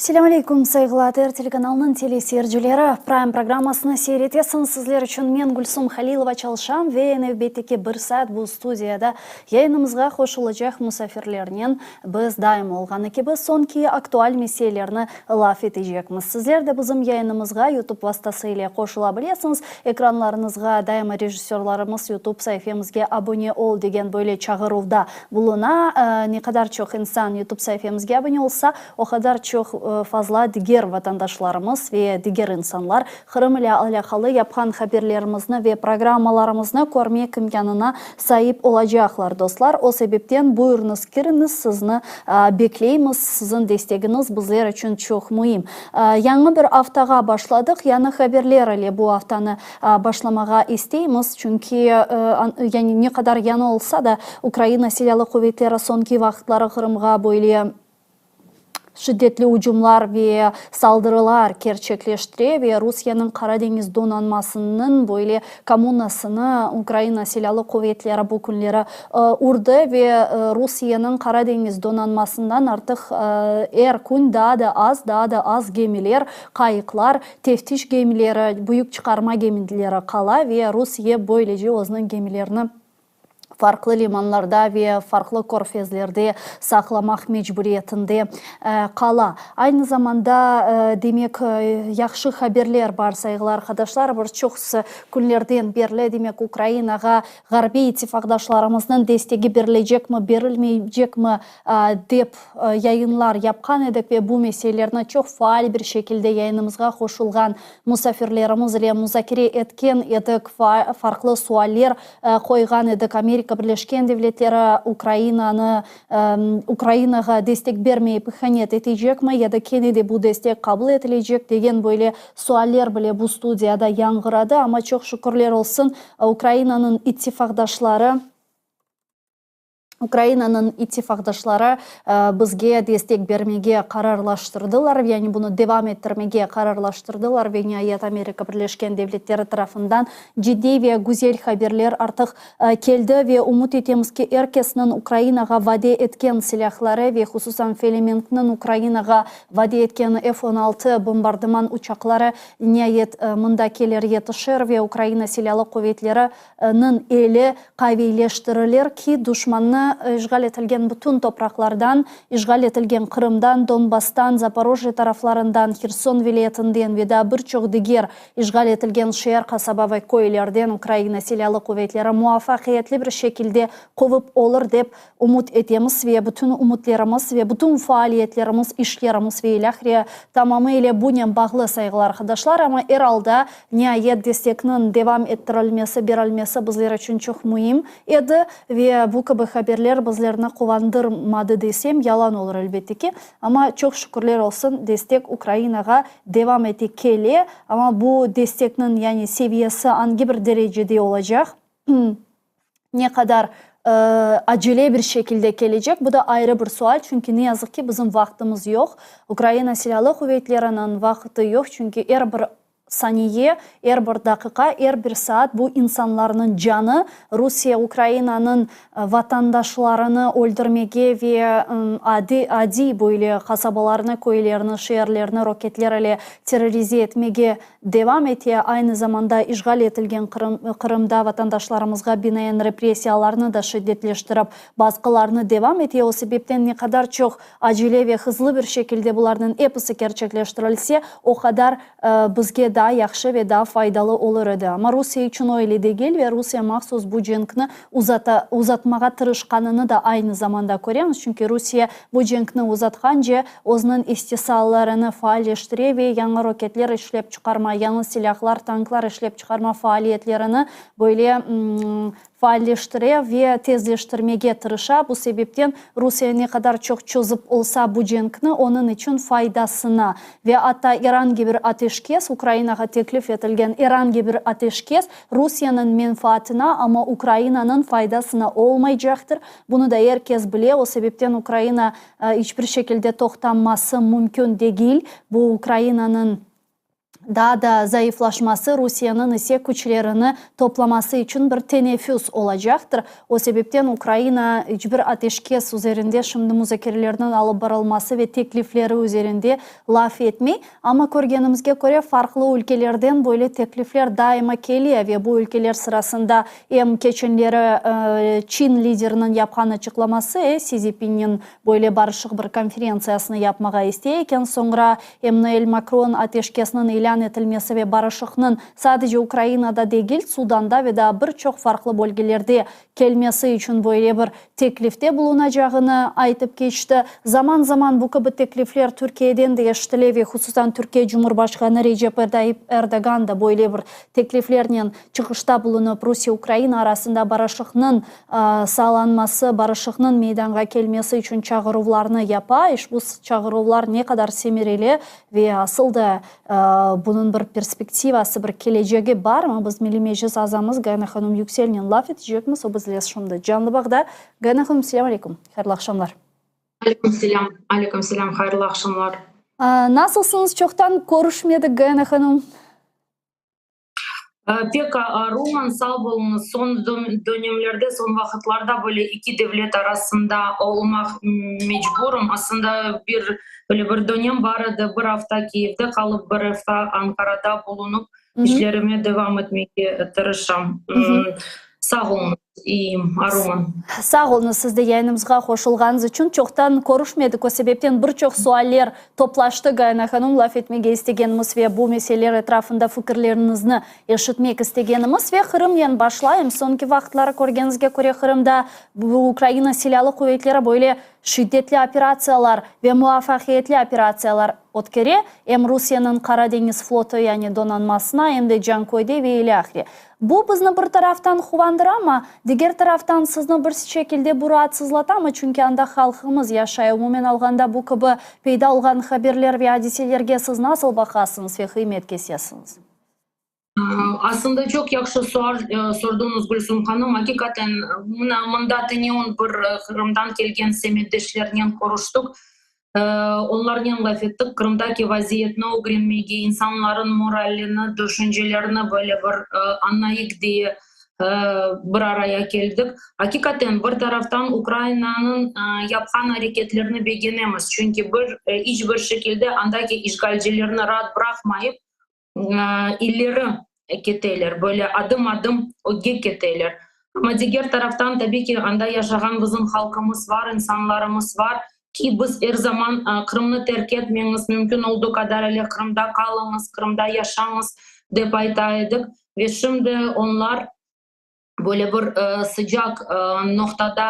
Assalamu alaikum, saygılar телеканалының телесерджілері. Prime программасыны сейретесін сізлер үшін мен Гүлсім Халилова çalışам ve növбеттеке бір сәт бұл студияда yayınımızға қошылacak мұсафирлерінен біз дайым olğan ekibі sonki aktual meselelerini laf edecekmiz. Sizler de bizim yayınımızға YouTube vasıtasıyla қошыла білесiniz. Ekranlarınızға daima rejissörlarımız YouTube sayfamızga abone ol деген böyle çağırılda buluna. Ne kadar çok insan YouTube sayfamızga abone olsa o kadar çok fazla diğer vatandaşlarımız ve diğer insanlar Kırım ile alakalı yapan haberlerimizni ve programmalarımızını görmek imkanına sahip olacaklar dostlar. O sebepten buyurunuz kiriniz, sizni bekleyimiz. Sizin desteğiniz bizler için çok mühim. Yangi bir haftaga başladık. Yangi haberler ile bu haftani başlamaga isteyimiz. Çünkü yani ne kadar yanı olsa da Ukrayna Silahlı Kuvvetleri sonki vaqtları Kırımga böyle şiddetli hücumlar ve saldırılar gerçekleştiriyor ve Rusya'nın Karadeniz donanmasının böyle kommunasını Ukrayna Silahlı Kuvvetleri bu günleri urdu ve Rusya'nın Karadeniz donanmasından artık her gün daha da az gemiler, kayıklar, teftiş gemileri, büyük çıkarma gemileri kala ve Rusya böylece onun gemilerini farklı limanlarda ve farklı körfezlerde saklamak mecburiyetinde kala. Aynı zamanda demek yaxşı haberler var saygılar arkadaşlar. Bir çok günlerden beri demek Ukrayna'ga Garbi ittifakdaşlarımızın desteği verilecek mi, verilmeyecek mi dep yayınlar yapkan edik ve bu meselelerini çok faal bir şekilde yayınımızga koşulgan musafirlerimiz ile müzakere etken edik, farklı sualler koygan edik. Amerika Birleşken Devletleri Ukrayna'ga destek vermeyip ihanet edecek mi ya da Kennedy bu destek kabul edilecek degen böyle sualler bile bu studiyada yankıradı ama çok şükürler olsun Ukrayna'nın ittifakdaşları bizge destek vermege kararlaştırdılar. Yani bunu devam ettirmege kararlaştırdılar ve nihayet Amerika Birleşken Devletleri tarafından ciddi ve güzel haberler artık geldi ve umut etemiz ki herkesin Ukrayna'ga vade etken silahları ve hususan Felement'nin Ukrayna'ga vade etken F-16 bombardıman uçakları nihayet mındakiler yetişir ve Ukrayna Silahlı Kuvvetleri'nin eli kaviyleştirilir ki düşmanını işgal etilgen bütün topraklardan, işgal etilgen Kırım'dan, Donbas'tan, Zaporojye taraflarından, Kherson vilayetinden ve da birçok diğer işgal etilgen şehir, kasaba ve köylerden Ukrayna Silahlı Kuvvetleri muvaffakiyetli bir şekilde kovup olur dep umut etemiz ve bütün umutlarımız ve bütün faaliyetlerimiz, işlerimiz ve ilahriye tamamıyla bununla bağlı saygılar arkadaşlar ama herhalde nihayet destekinin devam ettirilmesi, verilmesi bizler için çok mühim edi ve bu gibi haberler bizlerini kuvandırmadı desem yalan olur elbette ki ama çok şükürler olsun destek Ukrayna'ga devam etkili ama bu desteğinin yani seviyesi hangi bir derecede olacak ne kadar acele bir şekilde gelecek. Bu da ayrı bir sual. Çünkü ne yazık ki bizim vaktimiz yok. Ukrayna Silahlı Kuvvetleri'nin vakti yok. Çünkü her bir saniye, her bir dakika, her bir saat bu insanların canı Rusya, Ukrayna'nın vatandaşlarını öldürmeye ve adi böyle kasabalarını, köylerini, şehirlerini roketlerle terörize etmeye devam ediyor. Aynı zamanda işgal edilgen Kırım'da vatandaşlarımızga binaen represiyalarını da şiddetleştirip baskılarını devam ediyor. O sebepten ne kadar çok acele ve hızlı bir şekilde bunların hepsi gerçekleştirilse o kadar bizge daha yaxşı ve daha faydalı olurdu. Ama Rusya için öyle değil ve Rusya mahsus bu cenkni uzatmağa tırışkanını da aynı zamanda görüyoruz. Çünkü Rusya bu cenkni uzatkanca onun istisallarını faalleştiriyor ve yangi roketler işlep çıkarma, yangi silahlar, tanklar işlep çıkarma faaliyetlerini böyle faalleştiriyor ve tezleştirmeye tırışa. Bu sebepten Rusya ne kadar çok çözüp olsa bu cenkni onun için faydasına ve hatta herhangi bir ateşkes Ukrayna'ga teklif edilgen herhangi bir ateşkes Rusya'nın menfaatine ama Ukrayna'nın faydasına olmayacaktır. Bunu da herkes biliyor. O sebepten Ukrayna hiçbir şekilde toxtanması mümkün değil. Bu Ukrayna'nın daha da zayıflaşması Rusya'nın ise güçlerini toplaması için bir teneffüs olacaktır. O sebepten Ukrayna bir ateşkes üzerinde şimdi müzakerelerinin alıp barılması ve teklifleri üzerinde laf etmey. Ama görgenimizge göre farklı ülkelerden böyle teklifler daima geliyor ve bu ülkeler sırasında hem geçenleri Çin liderinin yapkan açıklaması Xi Jinping'in böyle barışık bir konferensiyasını yapmağa isteyken sonra Emmanuel Macron ateşkesinin ilan etilmesi ve barışıkının sadece Ukrayna'da değil Sudan'da ve daha birçok farklı bölgelerde gelmesi için böyle bir teklifte bulunacağını aytıp geçti. Zaman zaman bu gibi teklifler Türkiye'den de eşitili ve hususan Türkiye Cumhurbaşkanı Recep Tayyip Erdoğan da böyle bir tekliflerinin çıkışta bulunup Rusya-Ukrayna arasında barışıkının sağlanması, barışıkının meydana gelmesi için çağrılarını yapar. Bu çağrılar ne kadar semireli ve asıl da bunun bir perspektivası, bir geleceği var mı? Biz Milli Meclis azamız Gayna Hanım Yüksel'nin laf edecekmiz. O bizler şimdi canlı bağda. Gayna Hanım, selamun aleyküm. Hayırlı akşamlar. Aleyküm selam. Aleyküm selam. Hayırlı akşamlar. Nasılsınız? Çoktan görüşmedik Gayna Hanım. Pek Roman sağ olun, son dönemlerde, son vakitlarda böyle iki devlet arasında olmak mecburum. Aslında böyle bir dönem vardı, bir hafta Kiev'de kalıp bir hafta Ankara'da bulunup işlerime devam etmeye tırışam. Sağ olun, iyiyim, Roman. Sağ olun, siz de yayınımıza hoşulğanız için çoktan görüşmedik. O sebepten birçok sualler toplaştı Gayna Hanım, laf etmeye istegenimiz ve bu meseleler etrafında fikirlerinizni eşitmek istegenimiz ve Kırım'dan başlayayım. Sonki vaxtlara görgenizge göre Kırım'da bu Ukrayna silahlı kuvvetleri böyle şiddetli operatsiyalar ve muvaffakiyetli operatsiyalar ötkeri. Hem Rusya'nın Karadeniz flotu yani donanmasına hem de Cankoy'da ve ilahri. Bu bizni bir taraftan kuvandırır ama diğer taraftan sizni bir şekilde bu rahatsızlatır mı? Çünkü anda halkımız yaşayı. Umumen alganda bu gibi peyda olgan haberler ve hadiselerge siz nasıl bakasınız ve kıymet kesesiniz? Aslında çok yaxşı sordunuz Gülsüm Hanım. Hakikaten mında teniyon bir Kırım'dan kelgen semeddeşlerden konuştuk. Onlardan laf ettik. Kırım'daki vaziyetini öğrenmeye, insanların moralini, düşüncelerini böyle bir anlayık diye bir araya geldik. Hakikaten bir taraftan Ukrayna'nın yapkan hareketlerini beğenemiz. Çünkü hiçbir şekilde andaki işgalcilerini rahat bırakmayıp ileri keteler, böyle adım adım öge keteler. Ama diğer taraftan tabii ki anda yaşayan bizim halkımız var, insanlarımız var ki biz her zaman Kırım'ı terk etmemiz, mümkün olduğu kadarıyla Kırım'da kalınız, Kırım'da yaşamız dep aytaydık ve şimdi onlar böyle bir sıcak noktada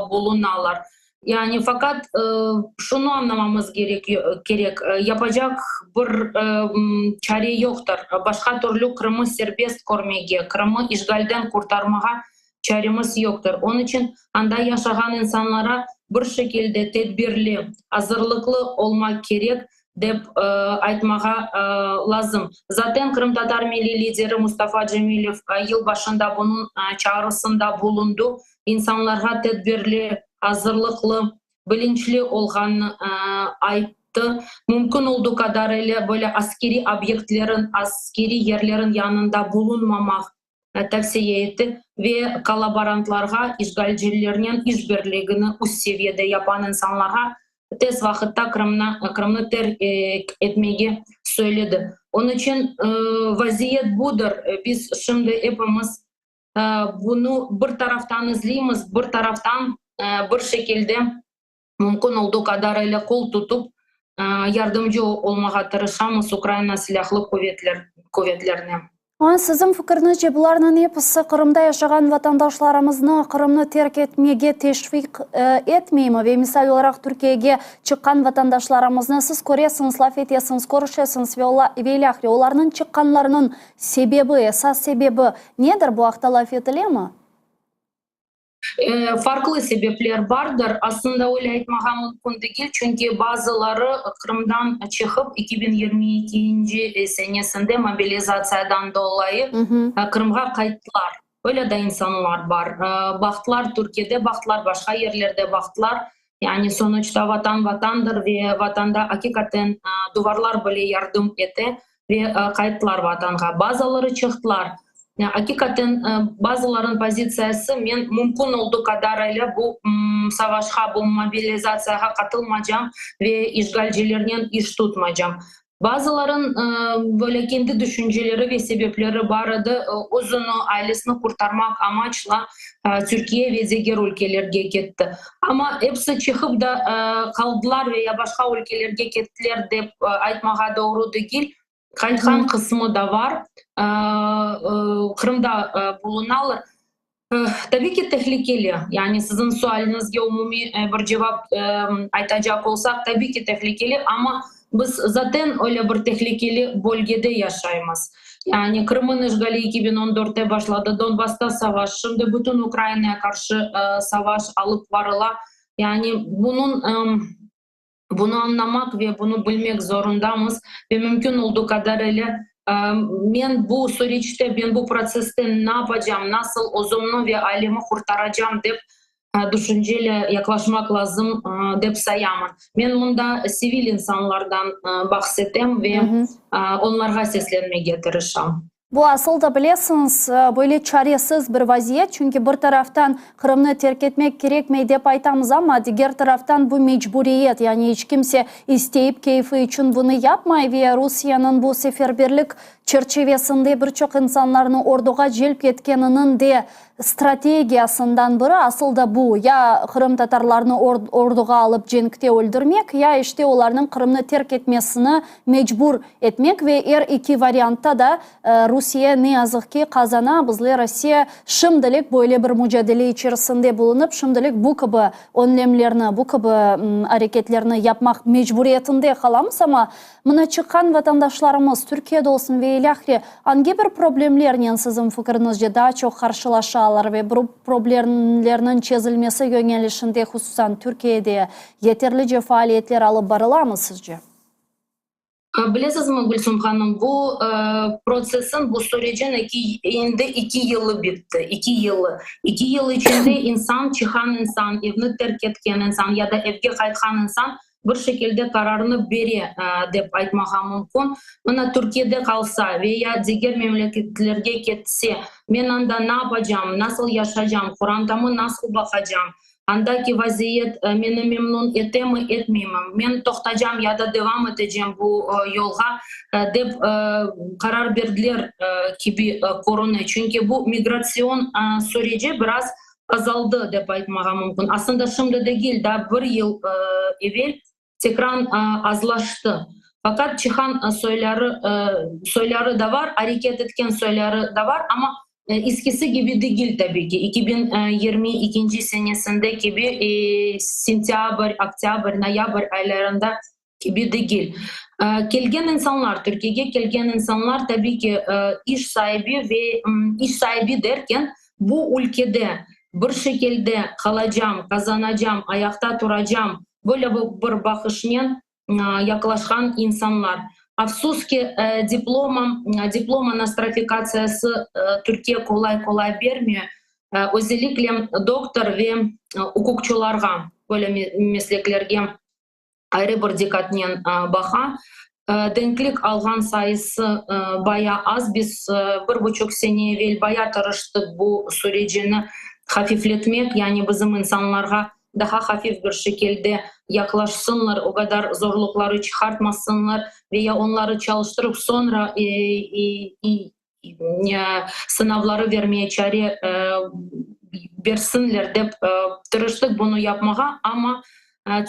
bulunarlar. Yani fakat şunu anlamamız gerek. Yapacak bir çare yoktur. Başka türlü Kırım'ı serbest görmeye, Kırım'ı işgalden kurtarmaya çaremiz yoktur. Onun için anda yaşayan insanlara bir şekilde tedbirli, hazırlıklı olmak gerek dep aytmağa lazım. Zaten Kırım Tatar Milli lideri Mustafa Cemilov yıl başında bunun çağrısında bulundu. İnsanlara tedbirli, hazırlıklı, bilinçli olganı ayttı. Mümkün olduğu kadarıyla böyle askeri obyektlerin, askeri yerlerin yanında bulunmamak tavsiye etti ve kolaborantlarga, işgalcilerinin işbirliğini üst seviyede yapan insanlara tez vakitte Kırım'ı terk etmeyi söyledi. Onun için vaziyet budur. Biz şimdi hepimiz bunu bir taraftan izleyimiz, bir taraftan bir şekilde mümkün olduğu kadarıyla kol tutup yardımcı olmaya tırışamız Ukrayna silahlı kuvvetlerine. Sizin fikrinizce bularının hepsi Kırım'da yaşayan vatandaşlarımızı Kırım'ı terk etmeye teşvik etmeyeyim ve misal olarak Türkiye'ye çıkan vatandaşlarımızı siz koruyorsunuz, laf ediyorsunuz, konuşuyorsunuz ve ilahri onların çıkanlarının sebebi, esas sebebi nedir bu haqda laf edilir mi? Farklı sebepler vardır. Aslında öyle etmeye mümkün değil. Çünkü bazıları Kırım'dan çıkıp 2022 senesinde mobilizasyondan dolayı Kırım'a kayıttılar. Öyle de insanlar var. Baktılar Türkiye'de, baktılar başka yerlerde baktılar. Yani sonuçta vatan vatandır ve vatanda hakikaten duvarlar böyle yardım etti. ve kayıtlar vatanға. Bazıları çıktılar. Hakikaten bazıların pozitsiyası men mümkün olduğu kadarıyla bu savaşa, bu mobilizasyaya katılmayacağım ve işgalcilerden iş tutmayacağım. Bazıların böyle kendi düşünceleri ve sebepleri vardı. Uzunu ailesini kurtarmak amaçla Türkiye ve diğer ülkelerge gitti. Ama hepsi çıkıp da kaldılar veya başka ülkelerge gittiler deyip aytmağa doğru değil. Kayıtkan kısmı da var. Kırım'da bulunalar. Tabii ki tehlikeli. Yani sizin sualınızga umumi bir cevap aytacak olsak tabii ki tehlikeli ama biz zaten öyle bir tehlikeli bölgede yaşayımız. Yani Kırım'ın işgali 2014'te başladı. Donbas'ta savaş, şimdi bütün Ukrayna'ya karşı savaş alıp varıla. Yani bunu anlamak ve bunu bilmek zorundayız ve mümkün olduğu kadarıyla ben bu süreçte, ben bu proseste ne yapacağım, nasıl özümü ve ailemi kurtaracağım deyip düşünceyle yaklaşmak lazım deyip sayamam. Ben bunda sivil insanlardan bahsettim ve onlara seslenmeye tırışam. Bu asıl da bilesiniz böyle çaresiz bir vaziyet. Çünkü bir taraftan Kırım'ı terk etmek gerekmeyi dep aytamız ama diğer taraftan bu mecburiyet. Yani hiç kimse isteyip keyfi için bunu yapmay ve Rusya'nın bu seferberlik çerçevesinde birçok insanlarını orduğa celp etkeninin de stratejiyasından biri asıl da bu. Ya Kırım Tatarlarını orduğa alıp cenkte öldürmek ya işte onların Kırım'ı terk etmesini mecbur etmek ve her iki variantta da Rusya ne yazık ki kazana. Bizler Rusya şimdilik böyle bir mücadele içerisinde bulunup şimdilik bu gibi önlemlerini, bu gibi hareketlerini yapmak mecburiyetinde kalamız ama buna çıkan vatandaşlarımız Türkiye'de olsun ve ilahri hangi bir problemlerle sizin fikrinizce daha çok karşılaşalar ve bu problemlerinin çözülmesi yönelişinde hususan Türkiye'de yeterlice faaliyetler alıp barılar mı sizce? Bilesiniz mi Gülsüm Hanım, bu prosesin, bu sürecin iki yılı bitti. 2 yılı. 2 yıl içinde insan, çıkan insan, evini terk etken insan ya da evge kaytkan insan bir şekilde kararını beri deyip aytmağa mümkün. Buna Türkiye'de kalsa veya diğer memleketlerge gitse, ben anda ne yapacağım, nasıl yaşayacağım, Kur'an'da nasıl bakacağım, andaki vaziyet beni memnun ete mi etmeyeyim, ben toxtacağım ya da devam edeceğim bu yolga deyip karar verdiler gibi korunuyor. Çünkü bu migrasyon süreci biraz azaldı deyip aytmağa mümkün. Aslında şimdi değil, daha bir yıl evvel tekrar azlaştı. Fakat çıkan söyleri de var, hareket etken söyleri de var ama eskisi gibi değil tabii ki. 2022 senesinde gibi sentyabr, oktyabr, noyabr aylarında gibi değil. Gelgen insanlar, Türkiye'ye gelgen insanlar tabii ki iş sahibi ve iş sahibi derken bu ülkede bir şekilde kalacağım, kazanacağım, ayakta duracağım böyle bir bakışla yaklaşan insanlar. Afsus ki diploma nostrifikasyası Türkiye kolay kolay vermiyor. Özellikle doktor ve hukukçularga, böyle mesleklerge ayrı bir dikkatle bağa. Denklik algan sayısı bayağı az. Biz 1,5 sene evvel bayağı tırıştık bu sürecini hafifletmek, yani bizim insanlarga daha hafif bir şekilde yaklaşsınlar, o kadar zorlukları çıkartmasınlar veya onları çalıştırıp sonra sınavları vermeye çare versinler deyip tırıştık bunu yapmağa ama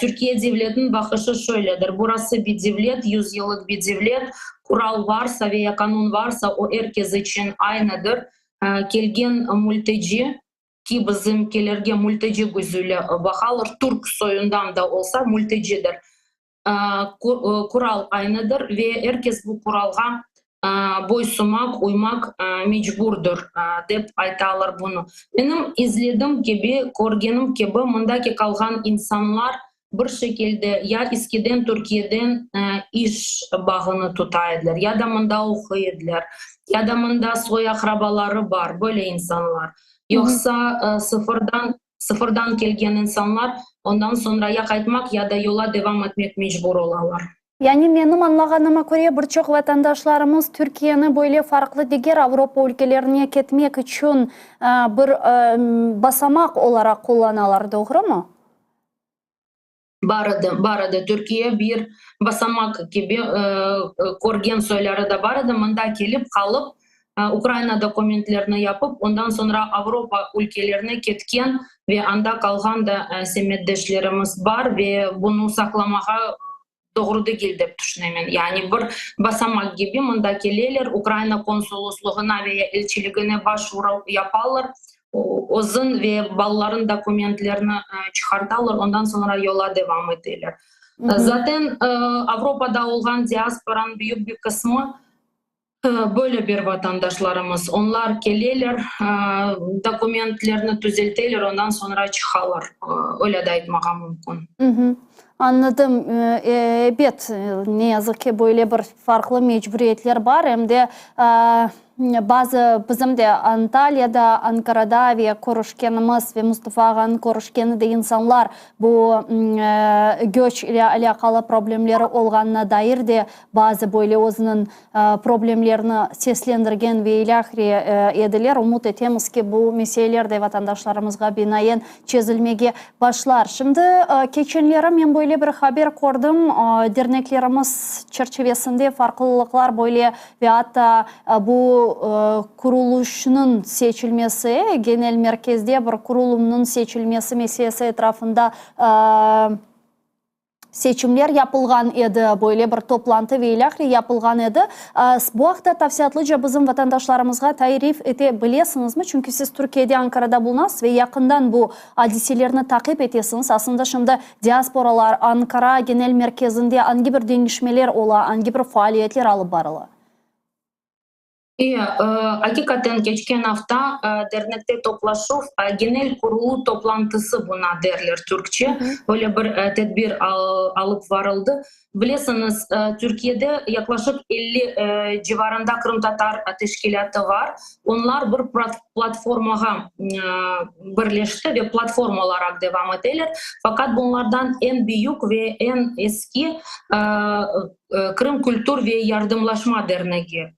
Türkiye devletin bakışı şöyledir. Burası bir devlet, 100 yıllık bir devlet. Kural varsa veya kanun varsa o herkes için aynıdır. Gelgen mülteci ki bizimkilerge mülteci gözüyle bakılır. Türk soyundan da olsa mültecidir. Kural aynıdır ve herkes bu kuralga boysunmak, uymak mecburdur deyip aytalar bunu. Benim izlediğim gibi, görgenim gibi mındaki kalgan insanlar bir şekilde ya eskiden Türkiye'den iş bağını tutaydılar ya da mında okuydular ya da mında soy akrabaları var böyle insanlar. Yoksa sıfırdan gelgen insanlar ondan sonra ya kaytmak ya da yola devam etmek mecbur olalar. Yani benim anlaganyma göre birçok vatandaşlarımız Türkiye'ni böyle farklı diğer Avrupa ülkelerine ketmek için bir basamak olarak kullanırlar, doğru mu? Barada Türkiye bir basamak gibi korgen soyları da barada mında kelip kalıp Ukrayna dokumentlerini yapıp ondan sonra Avrupa ülkelerine ketken ve anda kalgan da semetdeşlerimiz var ve bunu saklamağa doğru değil dep düşünemen. Yani bir basamak gibi mında kelirler Ukrayna konsolosluğuna veya elçiliğine başvuru yaparlar. Ozun ve balların dokumentlerini çıkartarlar, ondan sonra yola devam ederler. Zaten Avrupa'da olan diasporanın büyük bir kısmı böyle bir vatandaşlarımız. Onlar gelirler, dokumentlerini düzeltirler, ondan sonra çıkarlar. Öyle de etmem mümkün. Anladım. Evet, ne yazık ki böyle bir farklı mecburiyetler var. Hem de bazı bizim de Antalya'da, Ankara'da ve konuşkenimiz ve Mustafa Ağa'nın konuşkeni de insanlar bu göç ile alakalı problemleri olganına dair de bazı böyle özünün problemlerini seslendirgen ve ilahri ediler. Umut etemiz ki bu meseleler de vatandaşlarımızga binaen çözülmege başlar. Şimdi geçenlere ben böyle bir haber gördüm. Derneklerimiz çerçevesinde farklılıklar böyle ve hatta bu kuruluşunun seçilmesi, genel merkezde bir kurulumunun seçilmesi meselesi etrafında seçimler yapılgan edi, böyle bir toplantı ve ilahri yapılgan edi. Bu haqda tafsiyatlıca bizim vatandaşlarımızga tarif ete bilesiniz mi? Çünkü siz Türkiye'de, Ankara'da bulunasınız ve yakından bu hadiselerini takip etesiniz. Aslında şimdi diasporalar Ankara genel merkezinde hangi bir değişmeler ola, hangi bir faaliyetler alıp barıla? Hakikaten geçen hafta dernekte toplaşıp genel kurulu toplantısı buna derler Türkçe. Böyle bir tedbir alıp varıldı. Bilirsiniz Türkiye'de yaklaşık 50 civarında Kırım Tatar teşkilatı var. Onlar bir platforma birleşti ve platform olarak devam ederler. Fakat bunlardan en büyük ve en eski Kırım Kültür ve Yardımlaşma Derneği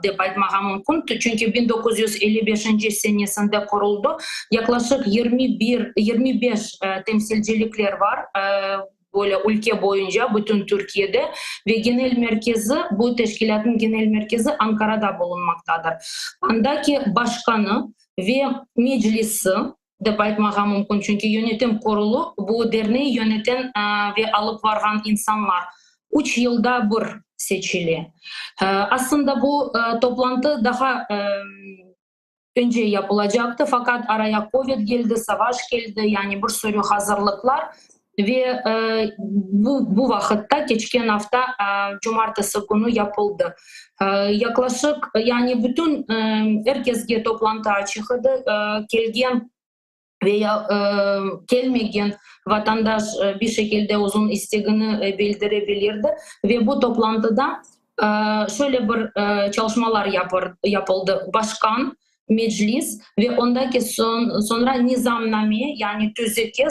dep aytmagam mümkün. Çünkü 1955 senesinde kuruldu. Yaklaşık 25 temsilcilikler var. Böyle ülke boyunca bütün Türkiye'de ve genel merkezi, bu teşkilatın genel merkezi Ankara'da bulunmaktadır. Andaki başkanı ve meclisi dep aytmagam mümkün. Çünkü yönetim kurulu bu derneği yöneten ve alıp vargan insanlar 3 yılda bir seçili. Aslında bu toplantı daha önce yapılacaktı fakat araya Covid geldi, savaş geldi, yani bir sürü hazırlıklar ve bu vakitte geçen hafta cumartesi günü yapıldı. Yaklaşık yani bütün herkesge toplantı açıktı, gelgen veya gelmeyen vatandaş bir şekilde uzun isteğini bildirebilirdi ve bu toplantıda şöyle bir çalışmalar yapıldı. Başkan, meclis ve ondaki sonra nizamname yani tüzüke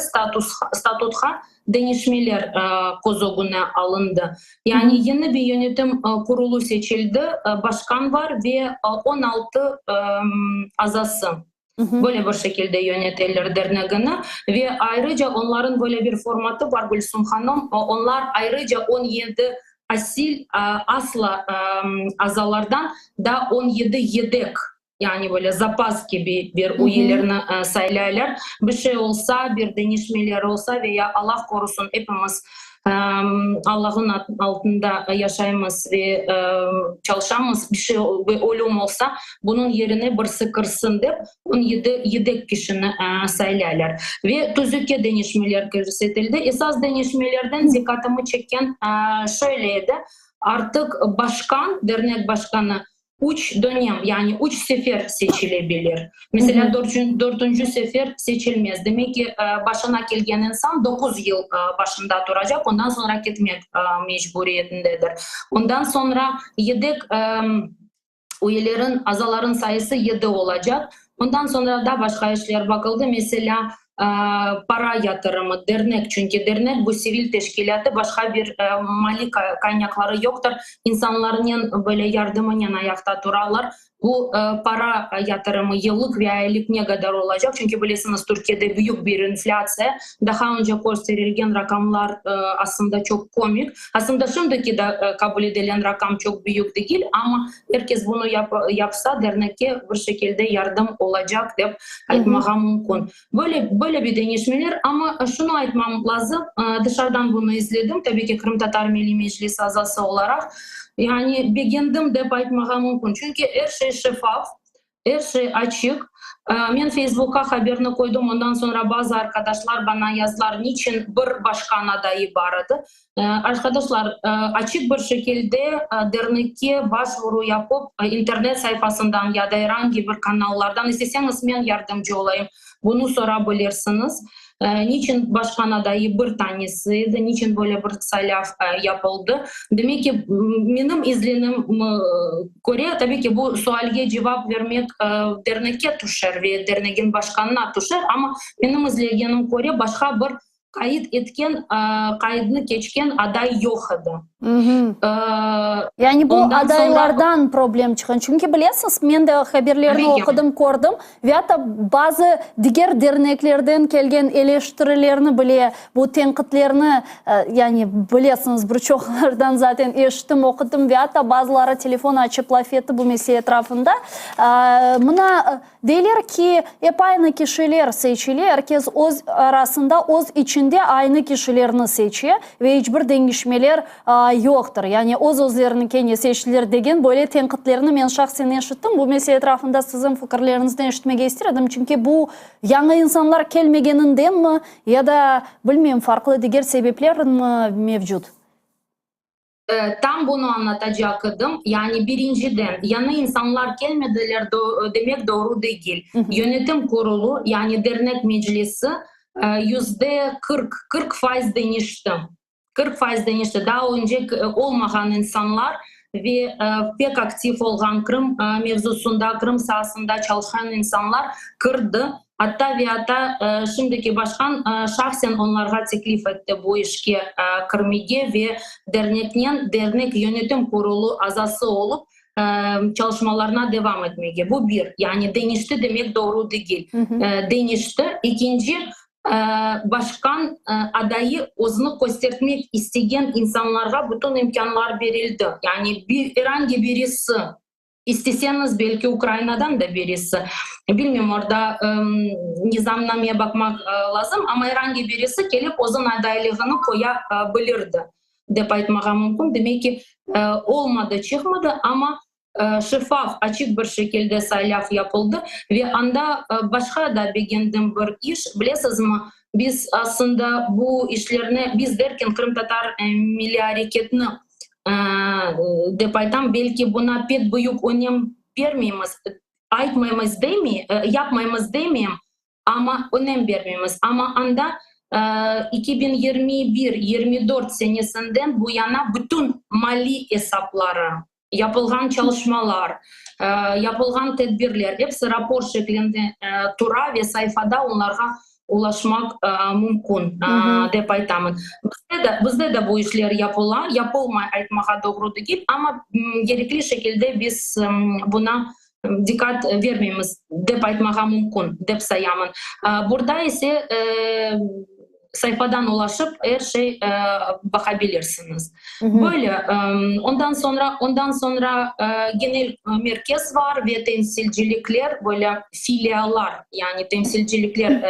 statutha değişmeler kozoguna alındı. Yani yeni bir yönetim kurulu seçildi. Başkan var ve 16 azası. Böyle bir şekilde yönetirler derneğini ve ayrıca onların böyle bir formatı var Gülsüm Hanım. Onlar ayrıca 17 asla azalardan da 17 yedek, yani böyle zapas gibi bir üyelerini saylarlar. Bir şey olsa, bir değişmeler olsa veya Allah korusun hepimiz Allah'ın altında yaşayımız ve çalışamız, bir şey bir ölüm olsa bunun yerine bir sıkırsın deyip 17 yedek kişini saylarlar. Ve tüzüke değişmeler gösterildi. Esas değişmelerden dikkatimi çeken şöyleydi. Artık başkan, dernek başkanı 3 dönem yani 3 sefer seçilebilir. Mesela 4. sefer seçilmez. Demek ki başına gelgen insan 9 yıl başında duracak. Ondan sonra gitmek mecburiyetindedir. Ondan sonra yedek üyelerin, azaların sayısı 7 olacak. Ondan sonra da başka işler bakıldı. Mesela para yatırımı dernek, çünkü dernek bu sivil teşkilatı, başka bir mali kaynakları yoktur. İnsanların böyle yardımının ayakta durarlar. Bu para yatırımı yıllık ve aylık ne kadar olacak? Çünkü bilirsiniz Türkiye'de büyük bir enflasya. Daha önce gösterilen rakamlar aslında çok komik. Aslında şimdiki de kabul edilen rakam çok büyük değil ama herkes bunu yapsa derneke bir şekilde yardım olacak deyip aytmağım mümkün. Böyle bir değişmeler ama şunu aytmam lazım. Dışarıdan bunu izledim. Tabii ki Kırım Tatar Milli Meclisi azası olarak. Yani beğendim de aytmağım mümkün. Çünkü her şey şeffaf, her şey açık. Ben Facebook'a haberini koydum. Ondan sonra bazı arkadaşlar bana yazdılar niçin bir başkan adayı vardı. Arkadaşlar açık bir şekilde derneke başvuru yapıp internet sayfasından ya da herhangi bir kanallardan isterseniz ben yardımcı olayım. Bunu sorabilirsiniz. Niçin başkan adayı bir tanesiydi, niçin böyle bir sayılaf yapıldı? Demek ki benim izlenim göre tabii ki bu sualge cevap vermek derneke düşer ve derneğin başkanına düşer ama benim izleyenim göre başka bir kayıt etken, kaydını geçken aday yok idi. Yani bu Ondan adaylardan sonra... problem çıkan. Çünkü biliyorsunuz ben de haberlerini okudum, gördüm. Ve hatta bazı diğer derneklerden gelgen eleştirilerini bile, bu tenkitlerini yani biliyorsunuz birçoklardan zaten eşittim, okudum ve hatta bazıları telefon açıp laf etti bu mesele etrafında. Buna deyler ki hep aynı kişiler seçili, herkes öz arasında öz içinde aynı kişilerini seçiyor ve hiçbir değişmeler yoktur. Yani özlerini kendi seçtiler degen böyle tenkitlerini ben şahsen eşittim. Bu mesele etrafında sizin fikirlerinizden eşitmege istedim. Çünkü bu yanı insanlar gelmegeninden mi ya da bilmiyorum farklı diğer sebepler mi mevcut? Tam bunu anlatacaktım. Yani birinciden yanı insanlar gelmediler demek doğru değil. Yönetim kurulu yani dernek meclisi %40 değişti. 40% değişti. Daha önce olmayan insanlar ve pek aktif olan Kırım mevzusunda, Kırım sahasında çalışan insanlar kırdı. Hatta şimdiki başkan şahsen onlara teklif etti bu işe kırmayı ve dernek yönetim kurulu azası olup çalışmalarına devam etmeye. Bu bir. Yani değişti demek doğru değil. Değişti. İkinci, başkan adayı özünü göstermek isteyen insanlara bütün imkanlar verildi. Yani herhangi birisi, isteseniz belki Ukrayna'dan da birisi, bilmiyorum orada nizamnameye bakmak lazım ama herhangi birisi gelip özün adaylığını koyabilirdi. Deyip aytmağım mümkün. Demek ki olmadı, çıkmadı ama şeffaf, açık bir şekilde sayılaf yapıldı ve anda başka da beğendiğim bir iş, bilirsiniz mi? Biz aslında bu işlerini, biz derken Kırım Tatar Milli Hareketi'ni depaydan belki buna pek büyük önem vermeyimiz, yapmayımız demeyeyim ama önem vermeyimiz. Ama anda 2021-24 senesinden bu yana bütün mali hesapları, yapılan çalışmalar, yapılan tedbirler hepsi rapor şeklinde tura ve sayfada onlara ulaşmak mümkün departman. Bizde de bu işler yapılmaya aytmağa doğru değil ama gerekli şekilde biz buna dikkat vermemiz departmağa mümkün dep sayamın. Burada ise sayfadan ulaşıp her şey bakabilirsiniz. Böyle ondan sonra genel merkez var ve temsilcilikler böyle filiallar yani temsilcilikler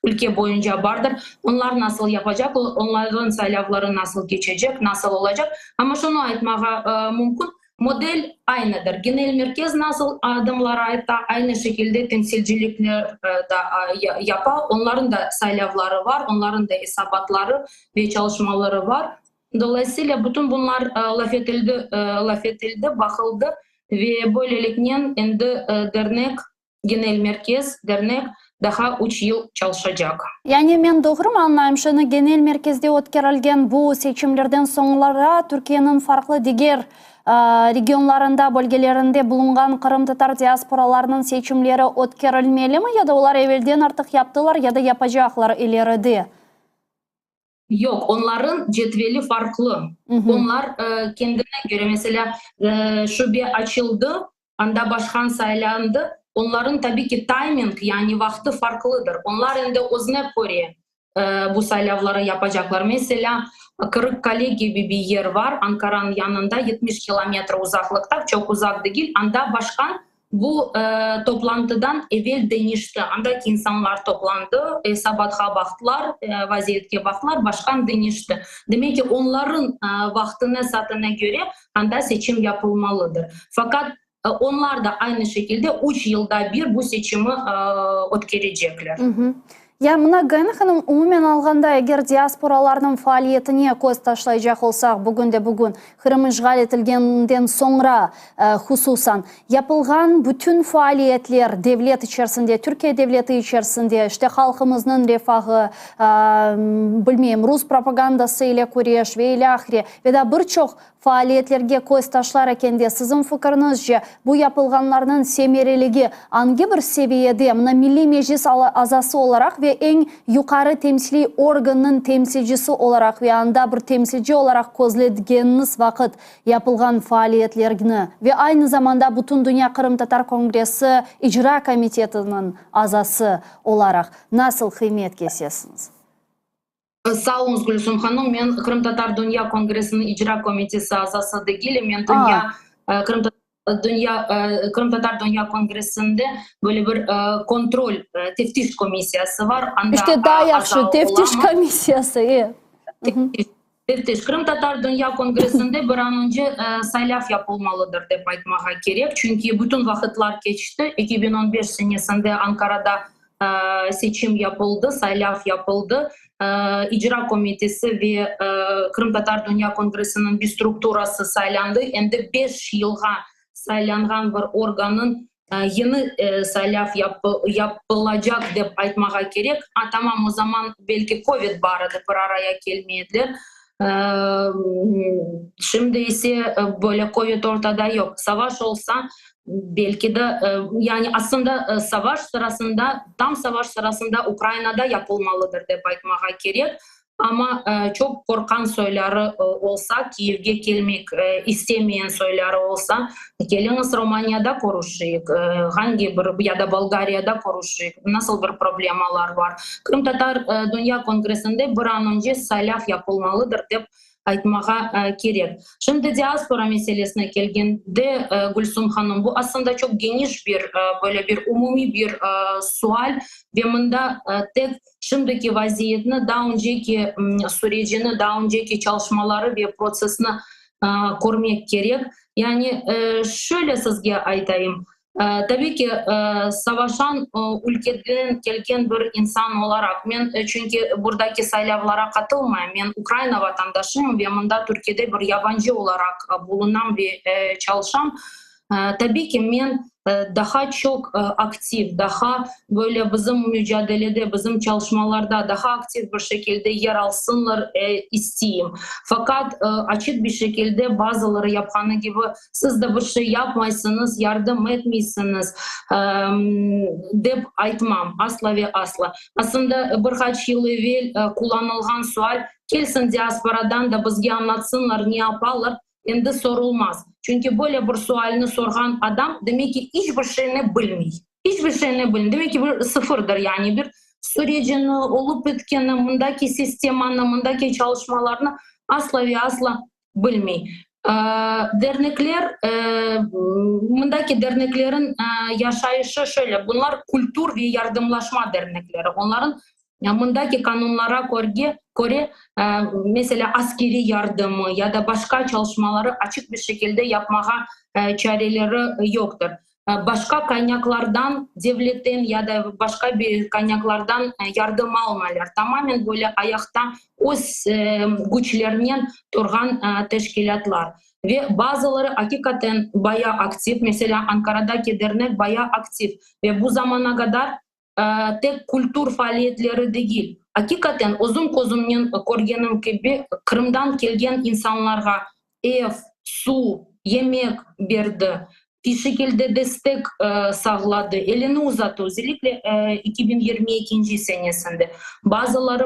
ülke boyunca vardır. Onlar nasıl yapacak? Onların sayılavları nasıl geçecek? Nasıl olacak? Ama şunu aytmağa mümkün. Model aynıdır. Genel merkez nasıl adımlara ait aynı şekilde temsilcilikler da yapar. Onların da sayılavları var, onların da hesabatları ve çalışmaları var. Dolayısıyla bütün bunlar laf edildi, bakıldı ve böylelikle endi dernek, genel merkez, dernek daha 3 yıl çalışacak. Yani men doğru mu anlayayım? Şunu genel merkezde ötkürülgen bu seçimlerden sonra Türkiye'nin farklı diğer regionlarında, bölgelerinde bulungan Kırım Tatar diasporalarının seçimleri ötkürülmeli mi? Ya da onlar evvelden artık yaptılar ya da yapacaklar ileride? Yok, onların cetveli farklı. Onlar kendine göre mesela şube açıldı, anda başkan saylandı. Onların tabii ki timing yani vakti farklıdır. Onlar indi özne göre bu saylavları yapacaklar. Mesela Kırıkkale gibi bir yer var. Ankara'nın yanında 70 kilometre uzaklıkta, çok uzak değil. Anda başkan bu toplantıdan evvel demişti. Andaki insanlar toplandı, sabah'a baktılar, vaziyetke baktılar, başkan demişti. Demek ki onların vaktine saatine göre anda seçim yapılmalıdır. Fakat onlar da aynı şekilde 3 yılda bir bu seçimi ötkürecekler. Ya mına Gayna Hanım, umumen alganda eğer diasporalarının faaliyetine göz taşlayacak olsak bugün Kırım işgal etilgenden sonra hususan yapılgan bütün faaliyetler devlet içerisinde, Türkiye devleti içerisinde, işte halkımızın refahı, bilmeyeyim, Rus propagandası ile kureş ve ilahire ve da birçok faaliyetlerge göz taşlar ekende sizin fikrinizce bu yapılganlarının semereligi hangi bir seviyede mına Milli Meclis azası olarak ve en yukarı temsili organın temsilcisi olarak ve anda bir temsilci olarak gözlediğiniz vakit yapılgan faaliyetlerini ve aynı zamanda bütün Dünya Kırım Tatar Kongresi İcra Komitetinin azası olarak nasıl kıymet kesesiniz? Sağ olun Gülsüm Hanım, ben Kırım Tatar Dünya Kongresi'nin İcra Komitesi azası değilim. Ben Kırım Tatar Dünya Kongresi'nde böyle bir kontrol, teftiş komisyası var. İşte daha yakşı, teftiş komisyası. Teftiş. Kırım Tatar Dünya Kongresi'nde bir an önce saylav yapılmalıdır deyip aytmağa gerek. Çünkü bütün vakitler geçti. 2015 senesinde Ankara'da seçim yapıldı, saylav yapıldı. İcra Komitesi ve Kırım Tatar Dünya Kongresi'nin bir strukturası saylandı. Hem de 5 yılga saylangan bir organın yeni saylav yapılacak deyip aytmağa gerek. Tamam, o zaman belki Covid barıdı, bir araya gelmediler. Şimdi ise böyle Covid ortada yok. Savaş olsa belki de yani aslında tam savaş sırasında Ukrayna'da yapılmalıdır deyip aytmağa gerek. Ama çok korkan söyleri olsa, Kiev'e gelmek istemeyen söyleri olsa, geliniz Romanya'da konuşuyuk, hangi bir ya da Bulgarya'da konuşuyuk, nasıl bir problemalar var. Kırım Tatar Dünya Kongresi'nde bir an önce saylav yapılmalıdır deyip aytmağa gerek. Şimdi diaspora meselesine geldiğinde Gülsüm Hanım, bu aslında çok geniş bir böyle bir umumi bir sual ve bunda tek şimdiki vaziyetini, daha önceki sürecini, daha önceki çalışmaları ve prosesini görmek gerek. Yani şöyle sizge aytayım. Tabii ki savaşan ülkeden gelgen bir insan olarak ben çünkü buradaki saylavlara katılmayayım. Ben Ukrayna vatandaşıyım ve bunda Türkiye'de bir yabancı olarak bulunan ve çalışan. Tabii ki ben daha çok aktif, daha böyle bizim mücadelede, bizim çalışmalarda daha aktif bir şekilde yer alsınlar isteyeyim. Fakat açık bir şekilde bazıları yapanı gibi siz de bir şey yapmayısınız, yardım etmiyorsunuz deyip aytmam asla ve asla. Aslında birkaç yıl evvel kullanılgan sual, gelsin diasporadan da bizge anlatsınlar, ne yaparlar, endi sorulmaz. Çünkü böyle bir sualini sorgan adam demek ki hiçbir şeyini bilmiyor. Hiçbir şeyini bilmiyor. Demek ki bir sıfırdır, yani bir sürecini, olup bitkeni, bundaki sistemini, bundaki çalışmalarını asla ve asla bilmiyor. Dernekler, bundaki derneklerin yaşayışı şöyle, bunlar kültür ve yardımlaşma dernekleri. Onların bundaki kanunlara göre mesela askeri yardımı ya da başka çalışmaları açık bir şekilde yapmaya çareleri yoktur. Başka kaynaklardan, devletten ya da başka bir kaynaklardan yardım almalar. Tamamen böyle ayakta öz güçlerinden durgan teşkilatlar. Ve bazıları hakikaten bayağı aktif. Mesela Ankara'daki dernek bayağı aktif. Ve bu zamana kadar tek kültür faaliyetleri değil. Hakikaten uzun kozumdan görgenim gibi Kırım'dan gelgen insanlarga ev, su, yemek verdi. Bir şekilde destek sağladı, elini uzattı. Özellikle 2022 senesinde. Bazıları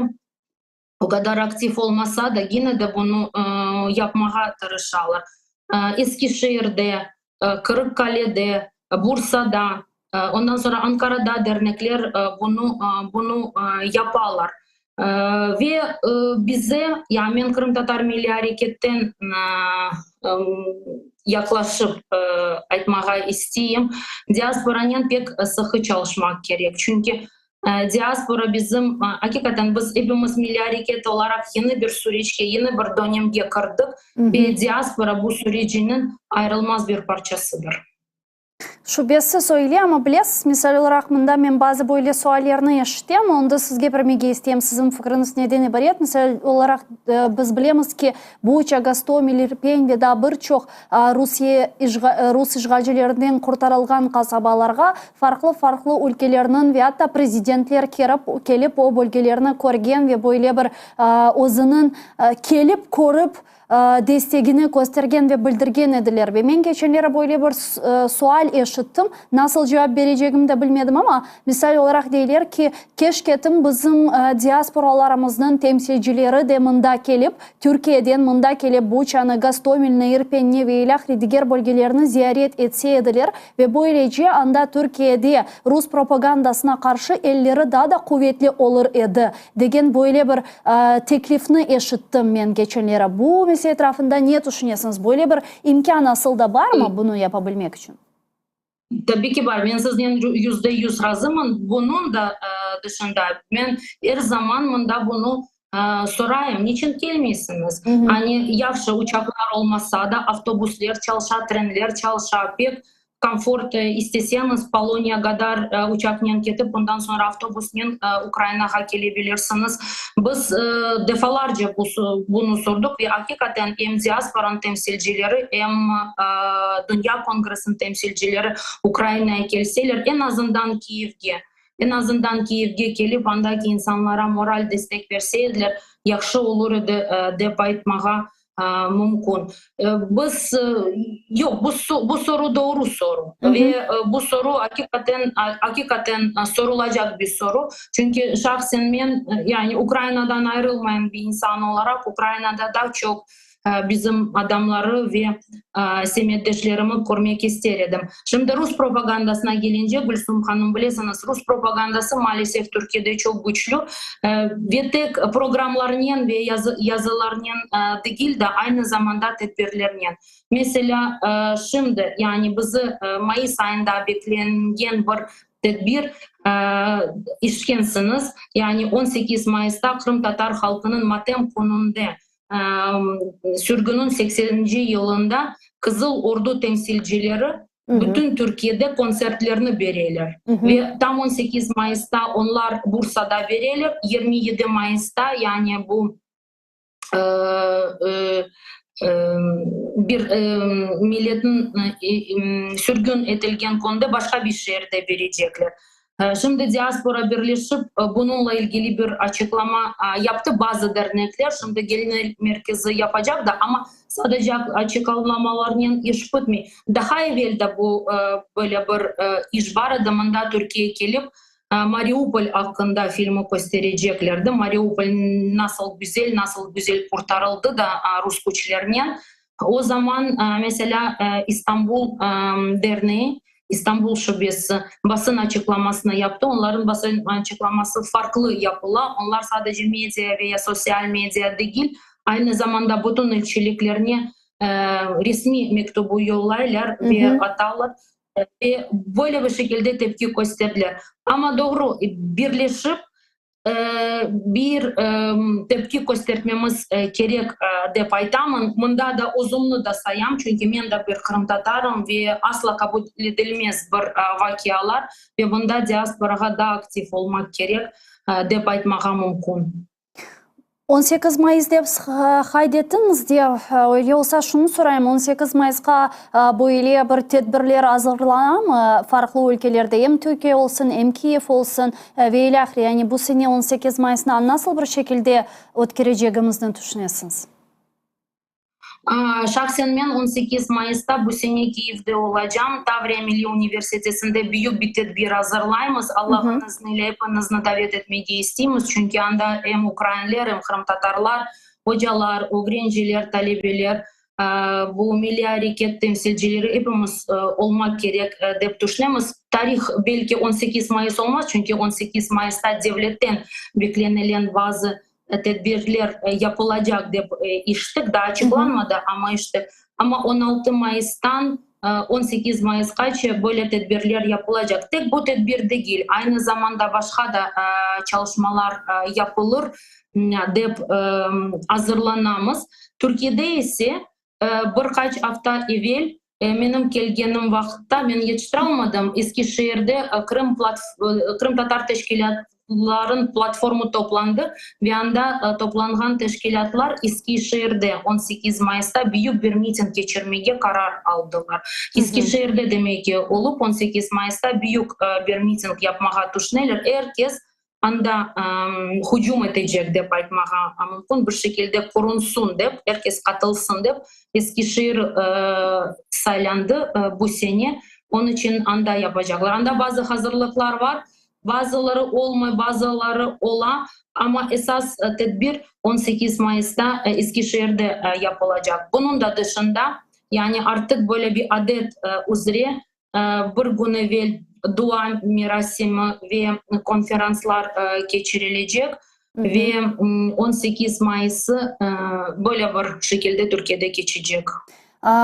o kadar aktif olmasa da yine de bunu yapmaya tırışırlar. Eskişehir'de, Kırıkkale'de, Bursa'da, ondan sonra Ankara'da dernekler bunu yaparlar. Ve bize, yani ben Kırım Tatar Milli Hareket'ten yaklaşıp aytmaya isteyeyim. Diasporanın pek sıkı çalışmak gerek. Çünkü diaspora bizim, hakikaten biz hepimiz Milli Hareket olarak yeni bir süreçke, yeni bir dönemge girdik. Ve diaspora bu sürecinin ayrılmaz bir parçasıdır. Şubesi söyleyeyim ama bilesiz, misal olarak mında men bazı böyle suallarını yaşadım, onda sizge vermege isteyeyim, sizin fikriniz neden ibaret. Misal olarak biz bilemiz ki bu Gostomel, Irpen ve da birçok Rus işgalcilerinden kurtarılgan kasabalarga farklı ülkelerinin ve hatta prezidentler kelip o bölgelerini körgen ve böyle bir özünün kelip korup destegini göstergen ve bildirgen ediler. Ve men geçenlere böyle bir sual eşittim. Nasıl cevap vereceğimi de bilmedim ama misal olarak deyler ki keşketim bizim diasporalarımızın temsilcileri de mında kelip, Türkiye'den mında kelip Buça'nı, Gostomel'ni, Irpen'i ve ilahri diğer bölgelerini ziyaret etse edilir ve böylece anda Türkiye'de Rus propagandasına karşı elleri daha da kuvvetli olur idi. Degen böyle bir teklifini eşittim men geçenlere. Bu mesele etrafında ne düşünüyorsunuz? Böyle bir imkan aslında var mı bunu yapabilmek için? Tabii ki var. Ben sizden %100 razımım. Bunun da dışında ben her zaman bunda bunu sorayım. Niçin gelmiyorsunuz? Hani yaxşı uçaklar olmasa da avtobuslar çalışa, trenler çalışa, pek komfort isteseniz Polonya'ya kadar uçakla gidip ondan sonra avtobusla Ukrayna'ya gelebilirsiniz. Biz defalarca bunu sorduk ve hakikaten hem diasporanın temsilcileri hem Dünya Kongresi'nin temsilcileri Ukrayna'ya gelseler en azından Kiev'e gelip andaki insanlara moral destek verseydiler yaxşı olur idi dep aytmağa mümkün. Bu soru doğru soru ve bu soru hakikaten sorulacak bir soru. Çünkü şahsen ben yani Ukrayna'dan ayrılmayan bir insan olarak Ukrayna'da daha çok bizim adamları ve semiyetleşlerimi görmek isterdim. Şimdi Rus propagandasına gelince Gülsüm Hanım bilirsiniz Rus propagandası maalesef Türkiye'de çok güçlü ve tek programlarının ve yazılarının değil de aynı zamanda tedbirlerinin. Mesela şimdi yani bizi Mayıs ayında beklenen bir tedbir işkensiniz. Yani 18 Mayıs'ta Kırım Tatar halkının matem konunda sürgünün 80. yılında Kızıl Ordu temsilcileri bütün Türkiye'de konsertlerini verirler. Ve tam 18 Mayıs'ta onlar Bursa'da verirler. 27 Mayıs'ta yani bu bir milletin sürgün edilgen konuda başka bir şehirde verecekler. Şimdi diaspora birleşip bununla ilgili bir açıklama yaptı bazı dernekler. Şimdi gelin merkezi yapacak da ama sadece açıklamalarının iş bitmiyor. Daha evvel de bu böyle bir iş var adamında Türkiye'ye gelip Mariupol hakkında filmi göstereceklerdi. Mariupol nasıl güzel kurtarıldı da Rus güçlerinden. O zaman mesela İstanbul Derneği, İstanbul Şubesi basın açıklamasını yaptı. Onların basın açıklaması farklı yapılı. Onlar sadece medya veya sosyal medya değil, aynı zamanda bütün elçiliklerine resmi mektubu yollarlar ve atarlar. Ve böyle bir şekilde tepki gösterdiler. Ama doğru birleşip bir tepki göstermemiz gerek dep aytamın. Bunda da uzunlu da sayam çünkü ben de bir Kırım Tatarım ve asla kabul edilmez bir vakialar ve bunda diasporaga da aktif olmak gerek dep aytmağa mümkün. 18 Mayıs деп хайдеттіңіз де, олса шуны сұрайым, 18 Mayısқа бойле бір тедбірлер азырлана farklı ülkelerde, hem Türkiye olsun, hem Kiev olsun ve ilahri, yani bu sene 18 Mayıs'na nasıl bir şekilde ötküreceğimizden düşünesiniz? Şahsen men 18 Mayıs'ta bu sene Kiev'de olacağım. Tavriya Milli Üniversitesi'nde büyük bir tedbir hazırlayımız. Allah'ın izniyle hepinizni davet etmeyi istiyoruz. Çünkü anda hem Ukraynalılar hem Kırım Tatarlar, hocalar, öğrenciler, talebeler, bu milli hareket temsilcileri hepimiz olmak gerek deyip düşünüyoruz. Tarih belki 18 Mayıs olmaz. Çünkü 18 Mayıs'ta devletten beklenilen bazı tedbirler yapılacak deyip içtik, daha açıklanmadı ama işte ama 16 Mayıs'tan 18 Mayıs'a böyle tedbirler yapılacak. Tek bu tedbir değil, aynı zamanda başka da çalışmalar yapılır deyip hazırlanamız. Türkiye'de ise birkaç hafta evvel benim gelgenim vakitte ben yetiştiramadım. Eskişehir'de Kırım Tatar Teşkilatların platformu toplandı ve anda toplanılan teşkilatlar Eskişehir'de 18 Mayıs'ta büyük bir miting geçirmeye karar aldılar. Eskişehir'de demek ki olup 18 Mayıs'ta büyük bir miting yapmaya düşünüyorlar. Herkes anda hücum edecek deyip aytmağa mümkün bir şekilde korunsun deyip, herkes katılsın deyip Eskişehir saylandı bu sene. Onun için anda yapacaklar. Anda bazı hazırlıklar var. Bazıları olmuyor, bazıları ola ama esas tedbir 18 Mayıs'ta Eskişehir'de yapılacak. Bunun da dışında yani artık böyle bir adet üzere bir gün evvel dua mirasimi ve konferanslar geçirilecek ve 18 Mayıs'ı böyle bir şekilde Türkiye'de geçecek.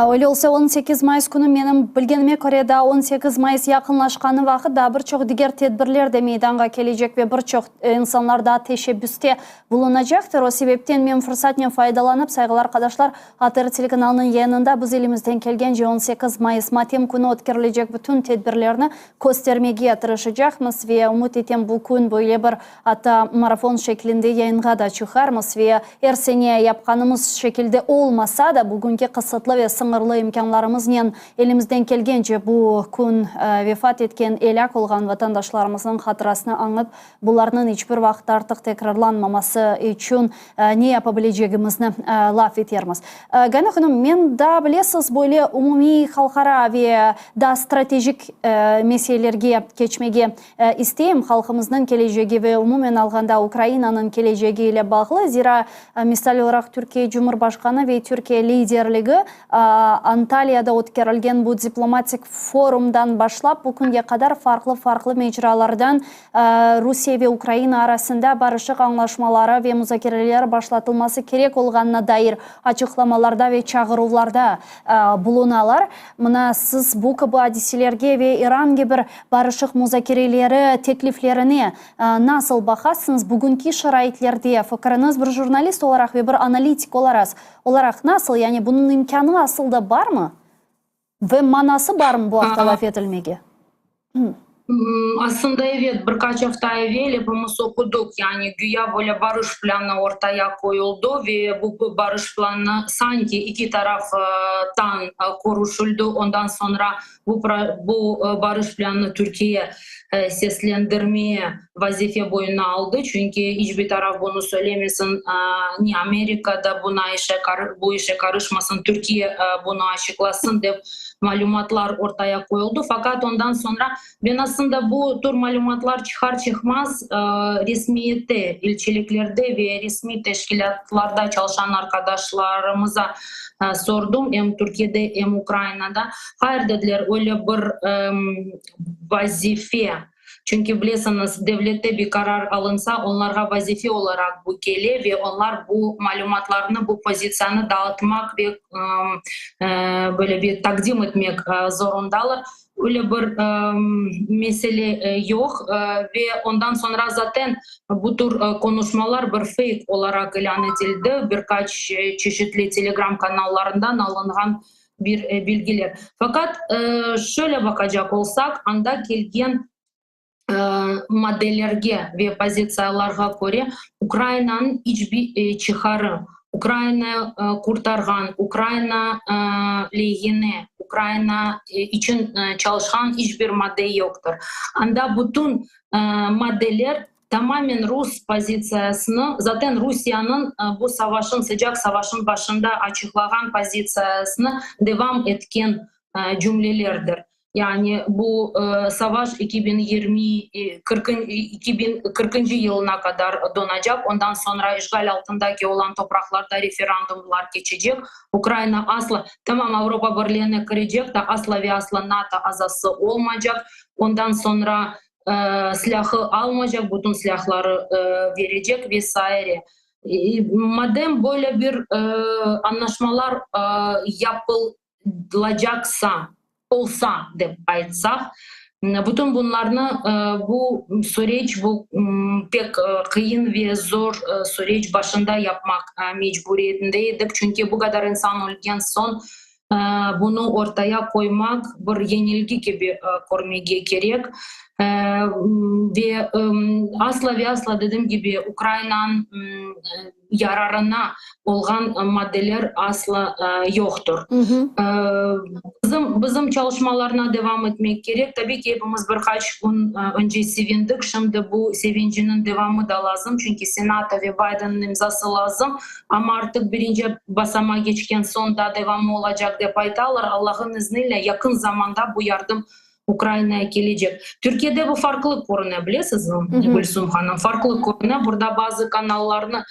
Öyle olsa 18 Mayıs günü benim bilgenime göre da 18 Mayıs yakınlaşkanı vakıda birçok diğer tedbirler de meydana gelecek ve birçok insanlar da teşebbüste bulunacaktır. O sebepten men fırsatla faydalanıp saygılar arkadaşlar Hatır telekanalının yayınında biz elimizden kelgence 18 Mayıs matem günü ötkürülecek bütün tedbirlerini göstermeye tırışacakmız ve umut etem bu gün böyle bir hatta marafon şeklinde yayınga da çıkarmız ve her sene yapkanımız şekilde olmasa da bugünkü kısıtlı ve sınırlı imkanlarımızla elimizden kelgence bu gün vefat etken elak olgan vatandaşlarımızın hatırasını anıp bularının hiçbir vaqt artık tekrarlanmaması için ne yapabileceğimizni laf etermiz. Gana hanım, men da bilesiz böyle umumi halkara ve da stratejik meselelerge geçmege isteyim. Halkımızın geleceği ve umumen alganda Ukrayna'nın geleceğiyle bağlı. Zira misal olarak Türkiye Cumhurbaşkanı ve Türkiye liderliği Antalya'da ötkürülgen bu diplomatik forumdan başlap bugüne kadar farklı mecralardan Rusya ve Ukrayna arasında barışık anlaşmaları ve müzakereler başlatılması gerek olganına dair açıklamalarda ve çağrılarda bulunalar. Mına siz bu gibi hadiselerge ve İran gibi barışık müzakereleri tekliflerini nasıl bakarsınız? Bugünkü şaraitlerde fikriniz bir jurnalist olarak ve bir analitik olarak nasıl? Yani bunun imkanı aslında var mı? Ve manası var mı bu hafta laf edilmege? Aslında evet, birkaç hafta evvel hepimiz okuduk. Yani güya böyle barış planı ortaya koyuldu ve bu barış planı sanki iki taraftan konuşuldu. Ondan sonra bu barış planı Türkiye seslendirmeye vazife boyuna aldı. Çünkü hiçbir taraf bunu söylemesin. Ni Amerika'da bu işe karışmasın, Türkiye bunu açıklasın diye malumatlar ortaya koyuldu. Fakat ondan sonra ben aslında bu tür malumatlar çıkar çıkmaz resmiyette, ilçeliklerde ve resmi teşkilatlarda çalışan arkadaşlarımıza sordum. Hem Türkiye'de hem Ukrayna'da. Hayır dediler, öyle bir vazife. Çünkü bilirsiniz devlette bir karar alınsa onlara vazife olarak bu gelir ve onlar bu malumatlarını, bu pozisyonu dağıtmak ve böyle bir takdim etmek zorundalar. Öyle bir mesele yok ve ondan sonra zaten bu tür konuşmalar bir fake olarak ilan edildi. Birkaç çeşitli Telegram kanallarından alınan bir bilgiler. Fakat şöyle bakacak olsak anda gelgen modellerge ve pozitsiyalarga göre Ukrayna'nın hiçbir çıkarı, Ukrayna kurtargan, Ukrayna lehine, Ukrayna için çalışan hiçbir madde yoktur. Anda bütün maddeler tamamen Rus pozisyasını, zaten Rusya'nın bu savaşın, sıcak savaşın başında açıklanan pozisyasını devam etken cümlelerdir. Yani bu savaş 2040 yılına kadar donacak. Ondan sonra işgal altındaki olan topraklarda referandumlar geçecek. Ukrayna asla, tamam Avrupa Birliği'ne girecek da asla ve asla NATO azası olmayacak. Ondan sonra silahı almayacak, bütün silahları verecek vesaire. Madem böyle bir anlaşmalar yapılacaksa, olsa de aytsak, bütün bunlarını bu süreç, bu pek kıyın ve zor süreç başında yapmak mecburiyetindeydik. Çünkü bu kadar insan ölgen son bunu ortaya koymak bir yenilgi gibi görmeye gerek. Ve asla ve asla dediğim gibi Ukrayna'nın yararına olan maddeler asla yoktur. Bizim çalışmalarına devam etmek gerek. Tabii ki hepimiz birkaç gün önce sevindik. Şimdi bu sevincinin devamı da lazım. Çünkü Senato ve Biden'ın imzası lazım. Ama artık birinci basamağa geçken sonda devamı olacak diye aytalar. Allah'ın izniyle yakın zamanda bu yardım Ukrayna'ya gelecek. Türkiye'de bu farklı görünebilirsiniz mi Gülsüm Hanım? Farklı görüne. Burada bazı kanallarını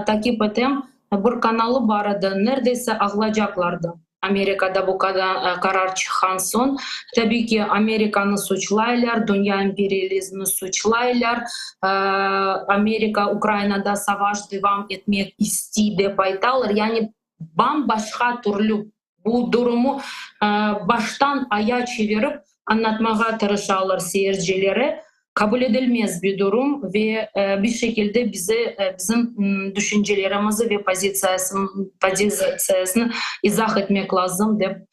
takip ettim. Bir kanalı vardı. Neredeyse ağlayacaklardı. Amerika'da bu kadar karar çıkan son. Tabii ki Amerika'nı suçlayırlar, dünya emperyalizmini suçlayırlar. Amerika Ukrayna'da savaş devam etmek istedi paytalar. Yani bambaşka türlü bu durumu baştan ayağa çevirip anlatmaya çalışıyorlar seyircilere. Kabul edilmez bir durum ve bir şekilde bizim düşüncelerimizi ve pozisyasını izah etmek lazım diye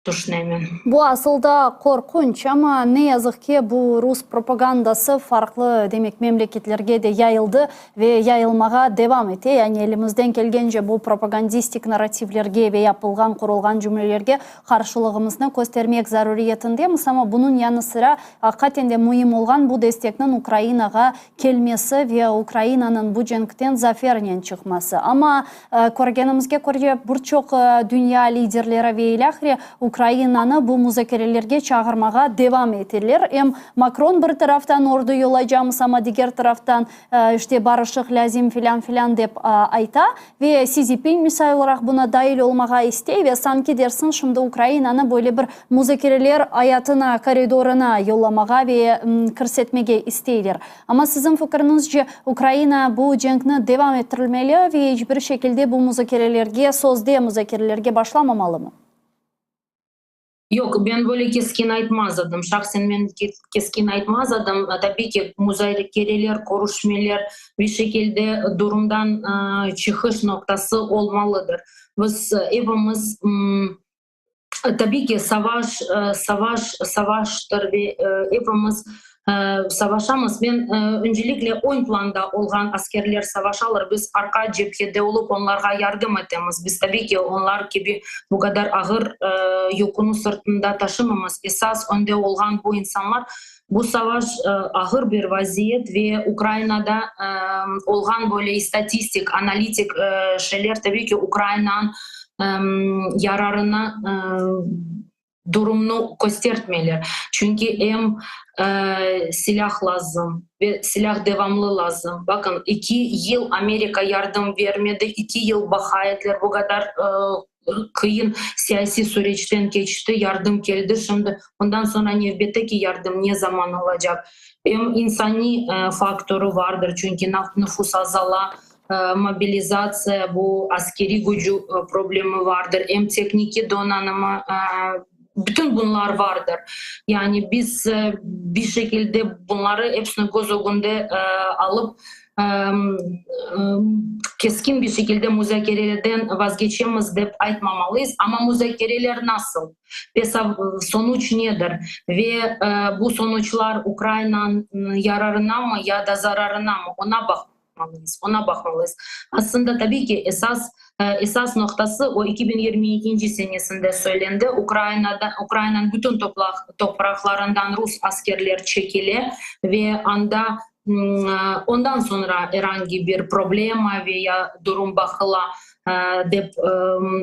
düşünüyorum. Bu aslında korkunç ama ne yazık ki bu Rus propagandası farklı demek memleketlerge de yayıldı ve yayılmaya devam etti. Yani elimizden gelgence bu propagandistik narrativlerge ve yapılgan kurulgan cümlelerge karşılığımızı göstermek zaruriyetindemiz ama bunun yanı sıra hakikaten de mühim olan bu desteknin Ukrayna'ga gelmesi ve Ukrayna'nın bu cenkten zaferle çıkması. Ama görgenimizge göre birçok dünya liderleri ve ilahri Ukrayna'nı bu müzakerelerge çağırmaya devam edirler. Hem Macron bir taraftan ordu yollayacağımız ama diğer taraftan işte barışık lazım filan dep ayta ve Xi Jinping misal olarak buna dahil olmaya istey ve sanki dersin şimdi Ukrayna'nı böyle bir müzakereler hayatına, koridoruna yollamaya ve kırsetmeye isteyler. Ama sizin fikrinizce Ukrayna bu cenkni devam ettirilmeli ve hiçbir şekilde bu müzakerelerge, sözde müzakerelerge başlamamalı mı? Yok, ben böyle keskin aytmazdım. Şahsen ben keskin aytmazdım. Tabii ki müzakereler, görüşmeler bir şekilde durumdan çıkış noktası olmalıdır. Biz hepimiz tabii ki savaştır ve hepimiz savaşamaz. Ben öncelikle ön planda olan askerler savaşalır. Biz arka cephede olup onlara yardım edemiz. Biz tabii ki onlar gibi bu kadar ağır yükünü sırtında taşımamız. Esas önde olan bu insanlar bu savaş ağır bir vaziyet ve Ukrayna'da olan böyle istatistik, analitik şeyler tabii ki Ukrayna'nın yararına durumunu göstermeler. Çünkü hem silah lazım ve silah devamlı lazım. Bakın 2 yıl Amerika yardım vermedi, 2 yıl bahayetler bu kadar kıyın siyasi süreçten geçti, yardım geldi. Şimdi ondan sonra elbette ki yardım ne zaman olacak? Hem insani faktörü vardır çünkü nüfus azala, mobilizasyya, bu askeri gücü problemi vardır. Hem teknik donanımı, bütün bunlar vardır. Yani biz bir şekilde bunları hepsini göz önünde alıp keskin bir şekilde müzakerelerden vazgeçemiz deyip aytmamalıyız. Ama müzakereler nasıl? Mesela sonuç nedir? Ve bu sonuçlar Ukrayna'nın yararına mı ya da zararına mı? Ona bakmalıyız. Aslında tabii ki esas noktası o 2022 senesinde söylendi. Ukrayna'nın bütün topraklarından Rus askerler çekili ve ondan sonra herhangi bir problem veya durum bakıla deyip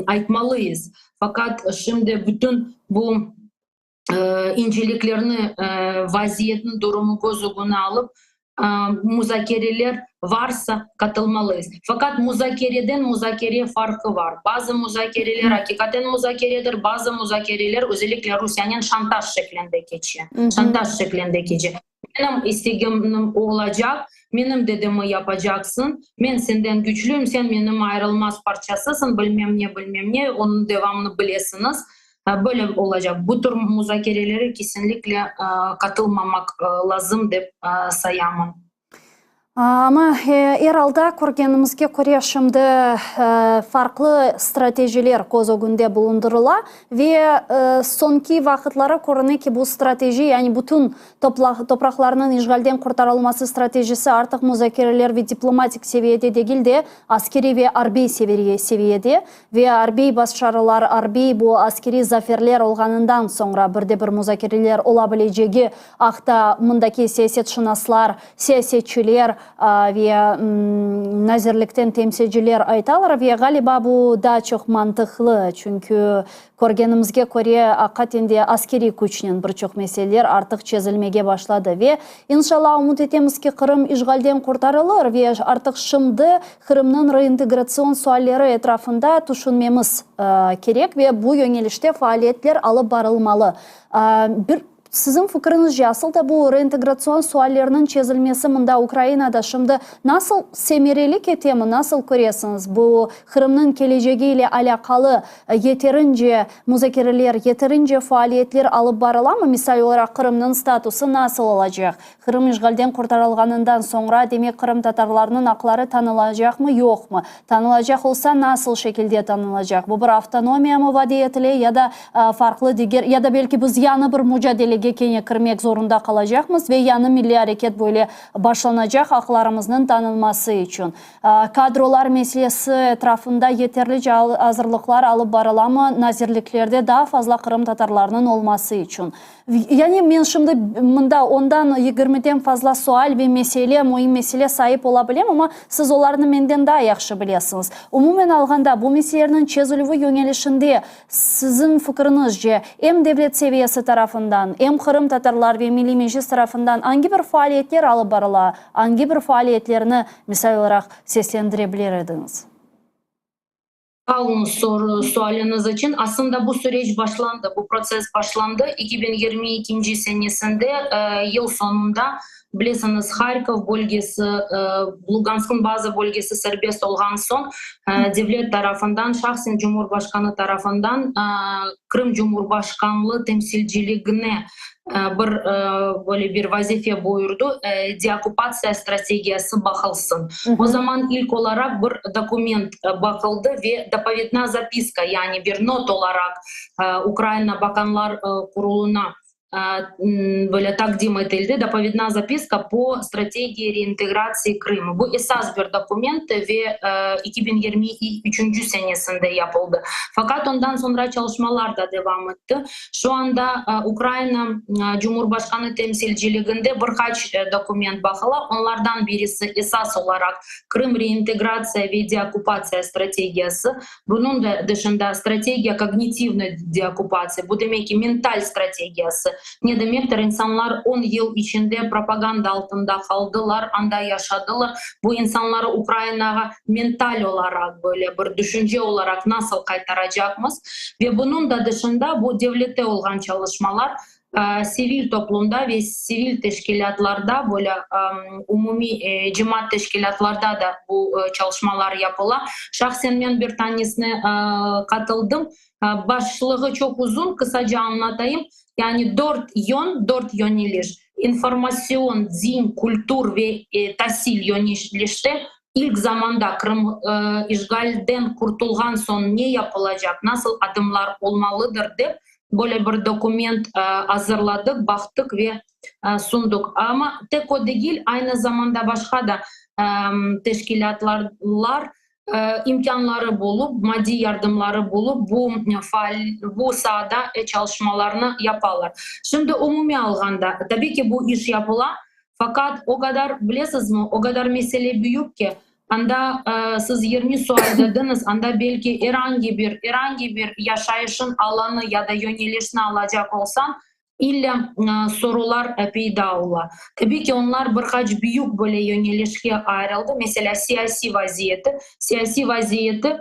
aytmalıyız. Fakat şimdi bütün bu inceliklerini vaziyetin durumu gözüne alıp müzakereler varsa katılmalıyız. Fakat müzakereye farkı var. Bazı müzakereler hakikaten müzakeredir, bazı müzakereler özellikle Rusya'nın şantaj şeklinde geçiyor. Şantaj şeklinde geçiyor. Benim isteğim olacak, benim dediğimi yapacaksın, ben senden güçlüyüm, sen benim ayrılmaz parçasısın, bilmem ne, onun devamını bilesiniz. Böyle olacak. Bu tür müzakerelere kesinlikle katılmamak lazım deyip sayamam. Ama herhalde көргенімізге көре şimdi farklı stratejiler göz önünde bulundurula ve sonki vakitlara көріне ki bu strateji yani bütün topraklarının işgalden kurtarılması stratejisi artık müzakereler ve diplomatik seviyede değil de askeri ve harbi seviyede ve harbi başarılar, harbi bu askeri zaferler olganından sonra bir müzakereler olabileceği akta mındaki siyasetşinaslar, siyasetçiler ve nazirlikten temsilciler aytalar ve galiba bu da çok mantıklı çünkü көргенімізге көре hakikaten askeri güçten birçok meseleler artık çözülmeye başladı ve inşallah umut etemiz ki Kırım işgalden kurtarılır ve artık şimdi Kırım'ın reintegrasyon sualleri etrafında düşünmemiz gerek ve bu yönelişte faaliyetler alıp barılmalı. Sizin fikrinizce aslında bu reintegrasyon suallerinin çözülmesi mında Ukrayna'da şimdi nasıl semerelik etemi nasıl görüyorsunuz? Bu Kırım'ın geleceğiyle alakalı yeterince müzakereler, yeterince faaliyetler alıp barıla mı? Misal olarak Kırım'ın statusu nasıl olacak? Kırım işgalden kurtarılganından sonra demek Kırım Tatarlarının hakları tanılacak mı yok mu? Tanılacak olsa nasıl şekilde tanılacak? Bu bir avtonomiya mı vaat etili ya da farklı diğer ya da belki biz yanı bir mücadele Kenya kırmak zorunda kalacağımız ve yanı milli hareket böyle başlanacak haklarımızın tanınması için. Kadrolar meselesi etrafında yeterlice hazırlıklar alıp barılamı nazirliklerde daha fazla Kırım Tatarlarının olması için. Yani ben şimdi ondan 20'den fazla sual ve mesele, mühim mesele sahip olabilirim ama siz onlarını benden daha yaxşı biliyorsunuz. Umumen alganda bu meselelerin çözülüvü yönelişinde sizin fikrinizce hem devlet seviyesi tarafından hem Kırım Tatarlar ve Milli Meclis tarafından hangi bir faaliyetler alıp barıla, hangi bir faaliyetlerini misal olarak seslendirebilirdiniz? Sağ olun sualiniz için. Aslında bu süreç başlandı, bu proses başlandı. 2022 senesinde yıl sonunda bilirsiniz Harkov bölgesi, Lugansk'ın bazı bölgesi serbest olgan son devlet tarafından, şahsen Cumhurbaşkanı tarafından Kırım Cumhurbaşkanlığı temsilciliğine böyle bir vazife buyurdu. Deokupasya stratejisi bakılsın. O zaman ilk olarak bir dokument bakıldı ve doповедная zapiska yani bir not olarak Ukrayna Bakanlar Kurulu'na böyle takdim edildi. Doповедная zapiska по стратегии реинтеграции Крыма. Bu esas bir dokument ve 2023 senesinde yapıldı. Fakat ondan sonra çalışmalar da devam etti. Şu anda Ukrayna Cumhurbaşkanı temsilciliğinde birkaç dokument bakılı. Onlardan birisi esas olarak Kırım reintegrasya ve deokupasya stratejisi. Bunun da dışında stratejiya kognitivne deokupasya. Bu demek ki mental stratejisi. Ne demektir? İnsanlar 10 yıl içinde propaganda altında kaldılar, anda yaşadılar. Bu insanları Ukrayna'ya mental olarak böyle bir düşünce olarak nasıl kaytaracağımız ve bunun da dışında bu devlette olan çalışmalar sivil toplumda ve sivil teşkilatlarda böyle umumi cemaat teşkilatlarda da bu çalışmalar yapılır. Şahsen ben bir tanesine katıldım. Başlığı çok uzun, kısaca anlatayım. Yani dört yöneliş. informasyon, din, kültür ve tahsil yönelişte ilk zamanda Kırım işgalden kurtulgan son ne yapılacak, nasıl adımlar olmalıdır deyip böyle bir dokument hazırladık, baktık ve sunduk. Ama tek o değil, aynı zamanda başka da teşkilatlar imkanları bulup, maddi yardımları bulup bu sahada çalışmalarını yaparlar. Şimdi umumi alganda tabii ki bu iş yapılan, fakat o kadar bilirsiniz mi, o kadar mesele büyük ki anda siz 20 sual dediniz, anda belki herhangi bir yaşayışın alanı ya da yönelişini alacak olsan illa sorular peyda olur. Tabii ki onlar birkaç büyük böyle yönelişe ayrıldı. Mesela siyasi vaziyeti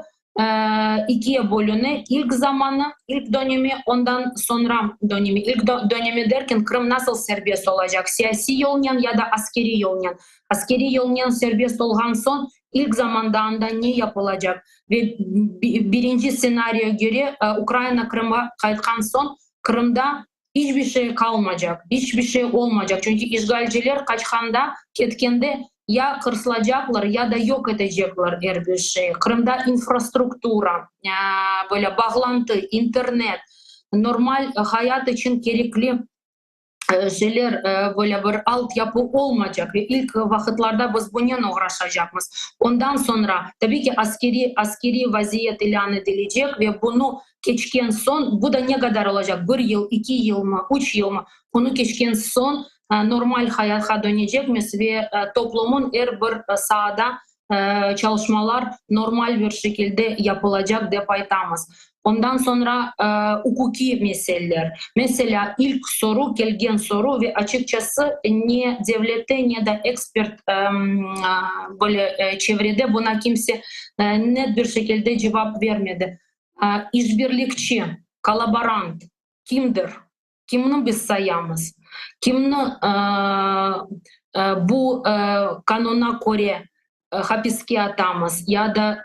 ikiye bölünüyor. İlk zamanı, ilk dönemi, ondan sonra dönemi. İlk dönemi derken Kırım nasıl serbest olacak? Siyasi yoldan ya da askeri yoldan. Askeri yoldan serbest olgan son ilk zamanda anda ne yapılacak? Ve birinci senaryo göre Ukrayna Kırım'a kayıtkan son Kırım'da hiçbir şey kalmayacak, hiçbir şey olmayacak. Çünkü işgalciler kaçkanda, ketkende ya kırılacaklar ya da yok edecekler her bir şey. Kırım'da infrastruktura, böyle bağlantı, internet, normal hayat için gerekli şeyler böyle bir altyapı olmayacak ve ilk vakitlarda biz bununla uğraşacağız. Ondan sonra tabii ki askeri vaziyet ilan edilecek ve bunu geçken son, bu da ne kadar olacak? 1 yıl, 2 yıl mı, 3 yıl mı? Bunu geçken son normal hayata dönecekmiz ve toplumun her bir sahada çalışmalar normal bir şekilde yapılacak diye aytamız. Ondan sonra hukuki meseleler. Mesela ilk soru, gelgen soru ve açıkçası ne devlette ne de expert böyle çevrede buna kimse net bir şekilde cevap vermedi. İşbirlikçi, kolaborant kimdir? Kimini biz sayamız? Kimini bu kanuna göre hapiste atamaz ya da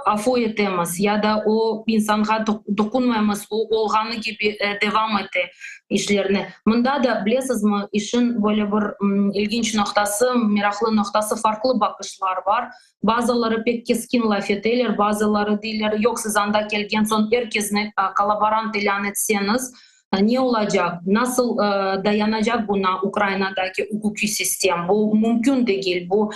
afu etmez ya da o insana dokunmayamaz, o olganı gibi devam ete işlerine. Bunda da bilirsiniz mi, işin böyle bir ilginç noktası, meraklı noktası, farklı bakışlar var. Bazıları pek keskin laf ederler, bazıları değiller. Yok siz anda gelgen son herkesini kolaborant ilan etseniz ne olacak? Nasıl dayanacak buna Ukrayna'daki hukuki sistem? Bu mümkün değil. Bu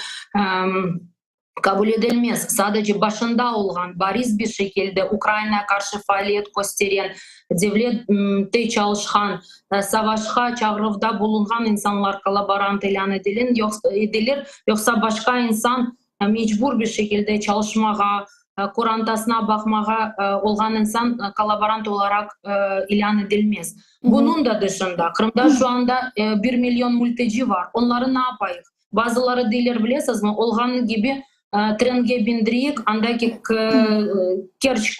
kabul edilmez. Sadece başında olan, bariz bir şekilde Ukrayna'ya karşı faaliyet gösteren, devlette çalışan, savaşa çağrıda bulunan insanlar kolaborant ilan edilir. Yoksa başka insan mecbur bir şekilde çalışmaya, kurantasına bakmaya olan insan kolaborant olarak ilan edilmez. Bunun da dışında Kırım'da şu anda 1 milyon mülteci var. Onları ne yapayım? Bazıları değiller bilirsiniz mi? Olgan gibi trenge bindiriyik, andaki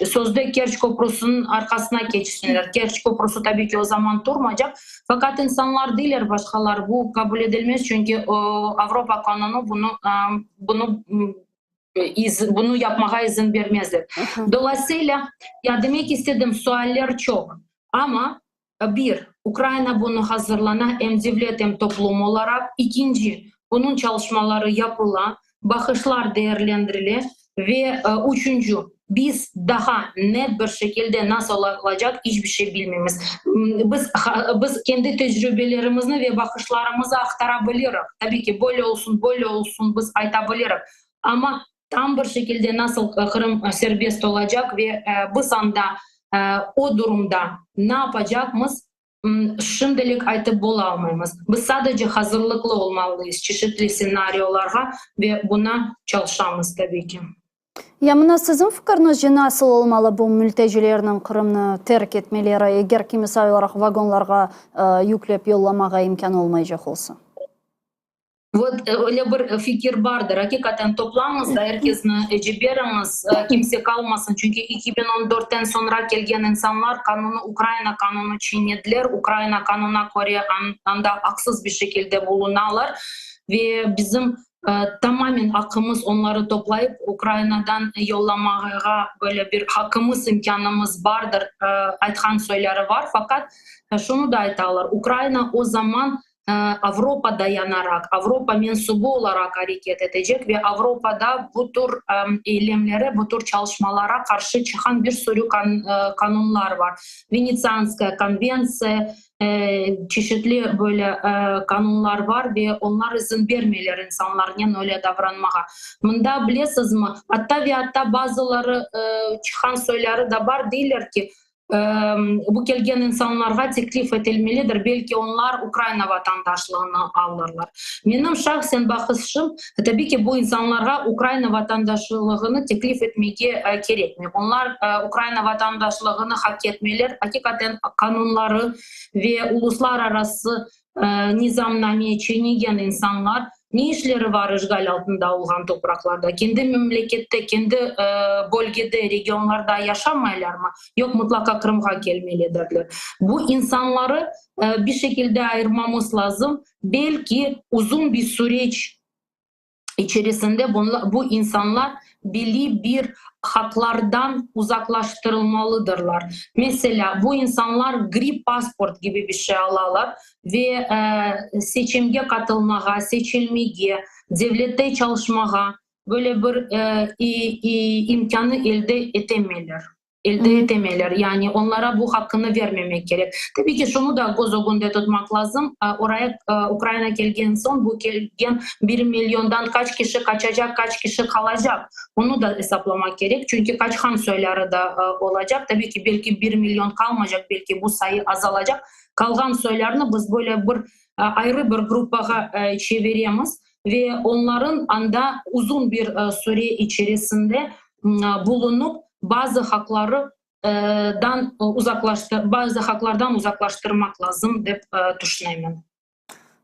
sözde Kerç Köprüsü'nün arkasına geçsinler. Kerç Köprüsü tabii ki o zaman durmayacak. Fakat insanlar değiller, başkalar. Bu kabul edilmez çünkü Avrupa kanunu bunu yapmaya izin vermezler. Dolayısıyla ya demek istedim, sualler çok. Ama Ukrayna bunu hazırlanan hem devlet hem toplum olarak. İkinci, bunun çalışmaları yapılan, bakışlar değerlendirilir ve üçüncü, biz daha net bir şekilde nasıl olacak hiçbir şey bilmiyoruz. Biz kendi tecrübelerimizi ve bakışlarımızı aktarabiliriz. Tabii ki böyle olsun biz aytabiliriz. Ama tam bir şekilde nasıl Kırım serbest olacak ve biz anda o durumda ne yapacağımız şimdilik aytıp bulamayız. Biz sadece hazırlıklı olmalıyız çeşitli senaryolara ve buna çalışamız tabii ki. Mına sizin fikrinizce nasıl olmalı bu mültecilerin Kırım'ı terk etmeleri, eğer kimisi olarak vagonlarga yüklep yollamağa imkan olmayacak olsa? Öyle bir fikir vardır. Hakikaten toplamımızda herkesini ciberimiz kimse kalmasın. Çünkü 2014'ten sonra gelgen insanlar Ukrayna kanunu çiğnediler. Ukrayna kanuna göre anda haksız bir şekilde bulunarlar. Ve bizim tamamen hakkımız onları toplayıp Ukrayna'dan yollamaya böyle bir hakkımız, imkanımız vardır. Aytkan söyleri var. Fakat şunu da aytarlar. Ukrayna o zaman Avrupa dayanarak, Avrupa mensubu olarak hareket edecek ve Avrupa'da bu tür eylemlere, bu tür çalışmalara karşı çıkan bir sürü kanunlar var. Venetsanska konvensiya, çeşitli böyle kanunlar var ve onlar izin vermiyorlar insanların öyle davranmaya. Bunda biliyorsunuz mu? Hatta ve hatta bazıları çıkan söyleri de var, diyorlar ki bu gelgen insanlarga teklif edilmelidir. Belki onlar Ukrayna vatandaşlığını alırlar. Benim şahsen bakışım, tabii ki bu insanlara Ukrayna vatandaşlığını teklif etmeye gerek mi? Onlar Ukrayna vatandaşlığını hak etmeler. Hakikaten kanunları ve uluslararası nizamnameyi çiğneyen insanlar ne işleri var işgal altında olan topraklarda? Kendi memlekette, kendi bölgede, regionlarda yaşamaylar mı? Yok, mutlaka Kırım'a gelmelidirler. Bu insanları bir şekilde ayırmamız lazım. Belki uzun bir süreç içerisinde bu insanlar belli bir haklardan uzaklaştırılmalıdırlar. Mesela bu insanlar gri pasport gibi bir şey alırlar ve seçimge katılmaya, seçilmeye, devlette çalışmaya böyle bir imkanı elde edemeler. Yani onlara bu hakkını vermemek gerek. Tabii ki şunu da göz önünde tutmak lazım. Oraya Ukrayna gelgen son bu gelgen 1 milyondan kaç kişi kaçacak, kaç kişi kalacak. Onu da hesaplamak gerek. Çünkü kaç han söyleri de olacak. Tabii ki belki 1 milyon kalmayacak, belki bu sayı azalacak. Kalan söylerini biz böyle bir ayrı bir grupaya çeviremiz ve onların anda uzun bir süre içerisinde bulunup bazı haklardan uzaklaştırmak lazım dep düşünüyorum.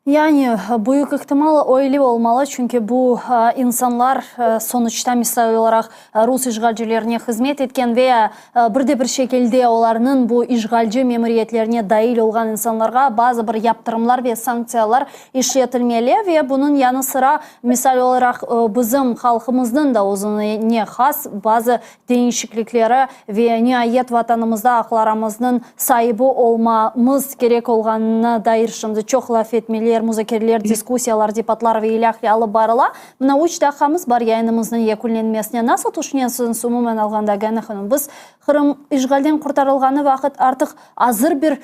Yani büyük ihtimal öyle olmalı çünkü bu insanlar sonuçta misal olarak Rus işgalcilerine hizmet etken veya bir şekilde onların bu işgalci memuriyetlerine dahil olan insanlarga bazı bir yaptırımlar ve sanksiyalar işletilmeli ve bunun yanı sıra misal olarak bizim halkımızın da özüne has bazı değişikliklere ve nihayet vatanımızda haklarımızın sahibi olmamız gerek olganına dair şimdi çok laf etmeli. Müzakereler, diskussiyalar, debatlar ve ilahli alıp barıla. Mına uç daqamız bar yayınımızın yekunlenmesine nasıl düşünüyorsunuz umumen alganda Gana Hanım? Biz Kırım işgalden kurtarılğanı vakit artık hazır bir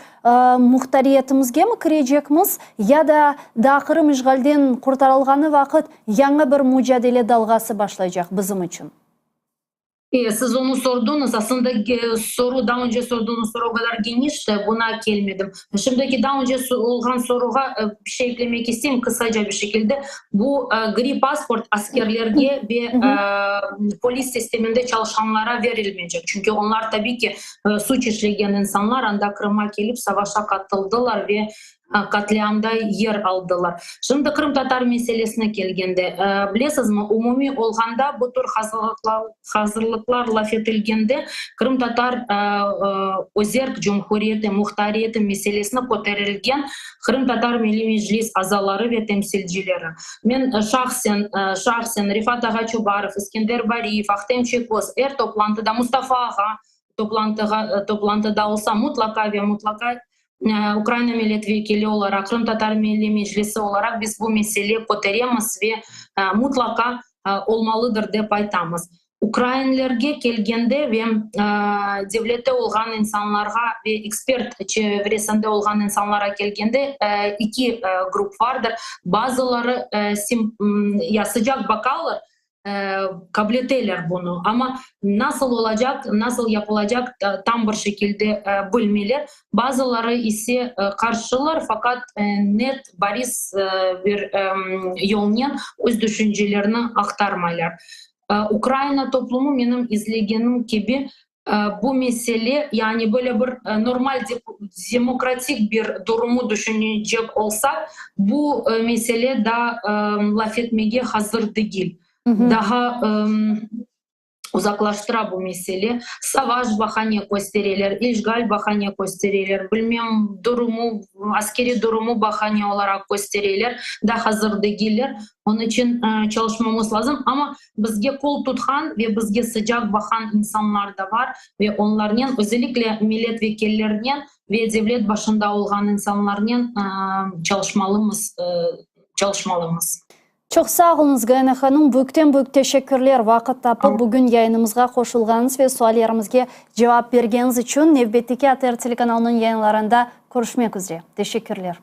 muhtariyetimizge mi kirecekmiz ya da Kırım işgalden kurtarılğanı vakit yangi bir mücadele dalgası başlayacak bizim için? Siz onu sordunuz. Aslında soru, daha önce sorduğunuz soru o kadar genişti. Buna gelmedim. Şimdiki daha önce olan soruya bir şey eklemek isteyeyim kısaca bir şekilde. Bu gri pasport askerlerge ve polis sisteminde çalışanlara verilmeyecek. Çünkü onlar tabii ki suç işleyen insanlar anda Kırım'a gelip savaşa katıldılar ve katliamda yer aldılar. Şimdi Kırım Tatar meselesine gelgende, bilesiniz mi, umumi olganda bu tür hazırlıklar laf etilgende Kırım Tatar Özerk Cumhuriyeti, muhtariyeti meselesine koterilgen Kırım Tatar Milli Meclis azaları ve temsilcileri. Ben şahsen Rifat Ağa Çubarov, İskender Bariyev, Ahtem Çekoz, toplantıda Mustafa Ağa toplantıda olsa mutlaka ve mutlaka Ukrayna milletvekili olarak, Kırım Tatar Milli Meclisi olarak biz bu meseleyi kotarımız ve mutlaka olmalıdır dep aytamız. Ukraynalarga kelgende ve devlette olan insanlarga ve ekspert çevresinde olan insanlara kelgende iki grup vardır. Bazıları sıcak bakarlar, kabul ederler bunu ama nasıl olacak, nasıl yapılacak tam bir şekilde bilmeler. Bazıları ise karşılar fakat net bariz bir yoldan öz düşüncelerini aktarmaylar. Ukrayna toplumu benim izlediğim gibi bu mesele yani böyle bir normal demokratik bir durumu düşünecek olsak bu mesele daha laf etmeye hazır değil. Daha uzaklaştıra bu mesele. Savaş bahane gösterirler, işgal bahane gösterirler, bilmem durumu, askeri durumu bahane olarak gösterirler. Da hazır değiller. Onun için çalışmamız lazım. Ama bizge kol tutkan ve bizge sıcak bakan insanlar da var. Ve onların özellikle milletvekillerinin ve devlet başında olan insanların çalışmalımız. Çok sağ olunuz Gayna Hanım. Büyük teşekkürler vakit tapıp bugün yayınımızga koşulganınız ve suallarımızga cevap bergeniz için. Nevbetteki ATR telekanalının yayınlarında görüşmek üzere. Teşekkürler.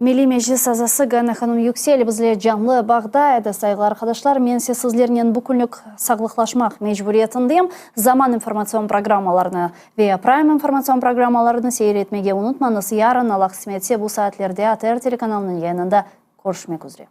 Milli Meclis azası Gayna Hanım Yüksel bizle canlı bağda edi saygılar arkadaşlar. Men sizlerden bu günlük sağlıklaşmak mecburiyetindeyim. Zaman informasyon programmalarını ve Prime informasyon programmalarını seyretmege unutmanız. Yarın Allah kısmetse bu saatlerde ATR telekanalının yayınında görüşmek üzere.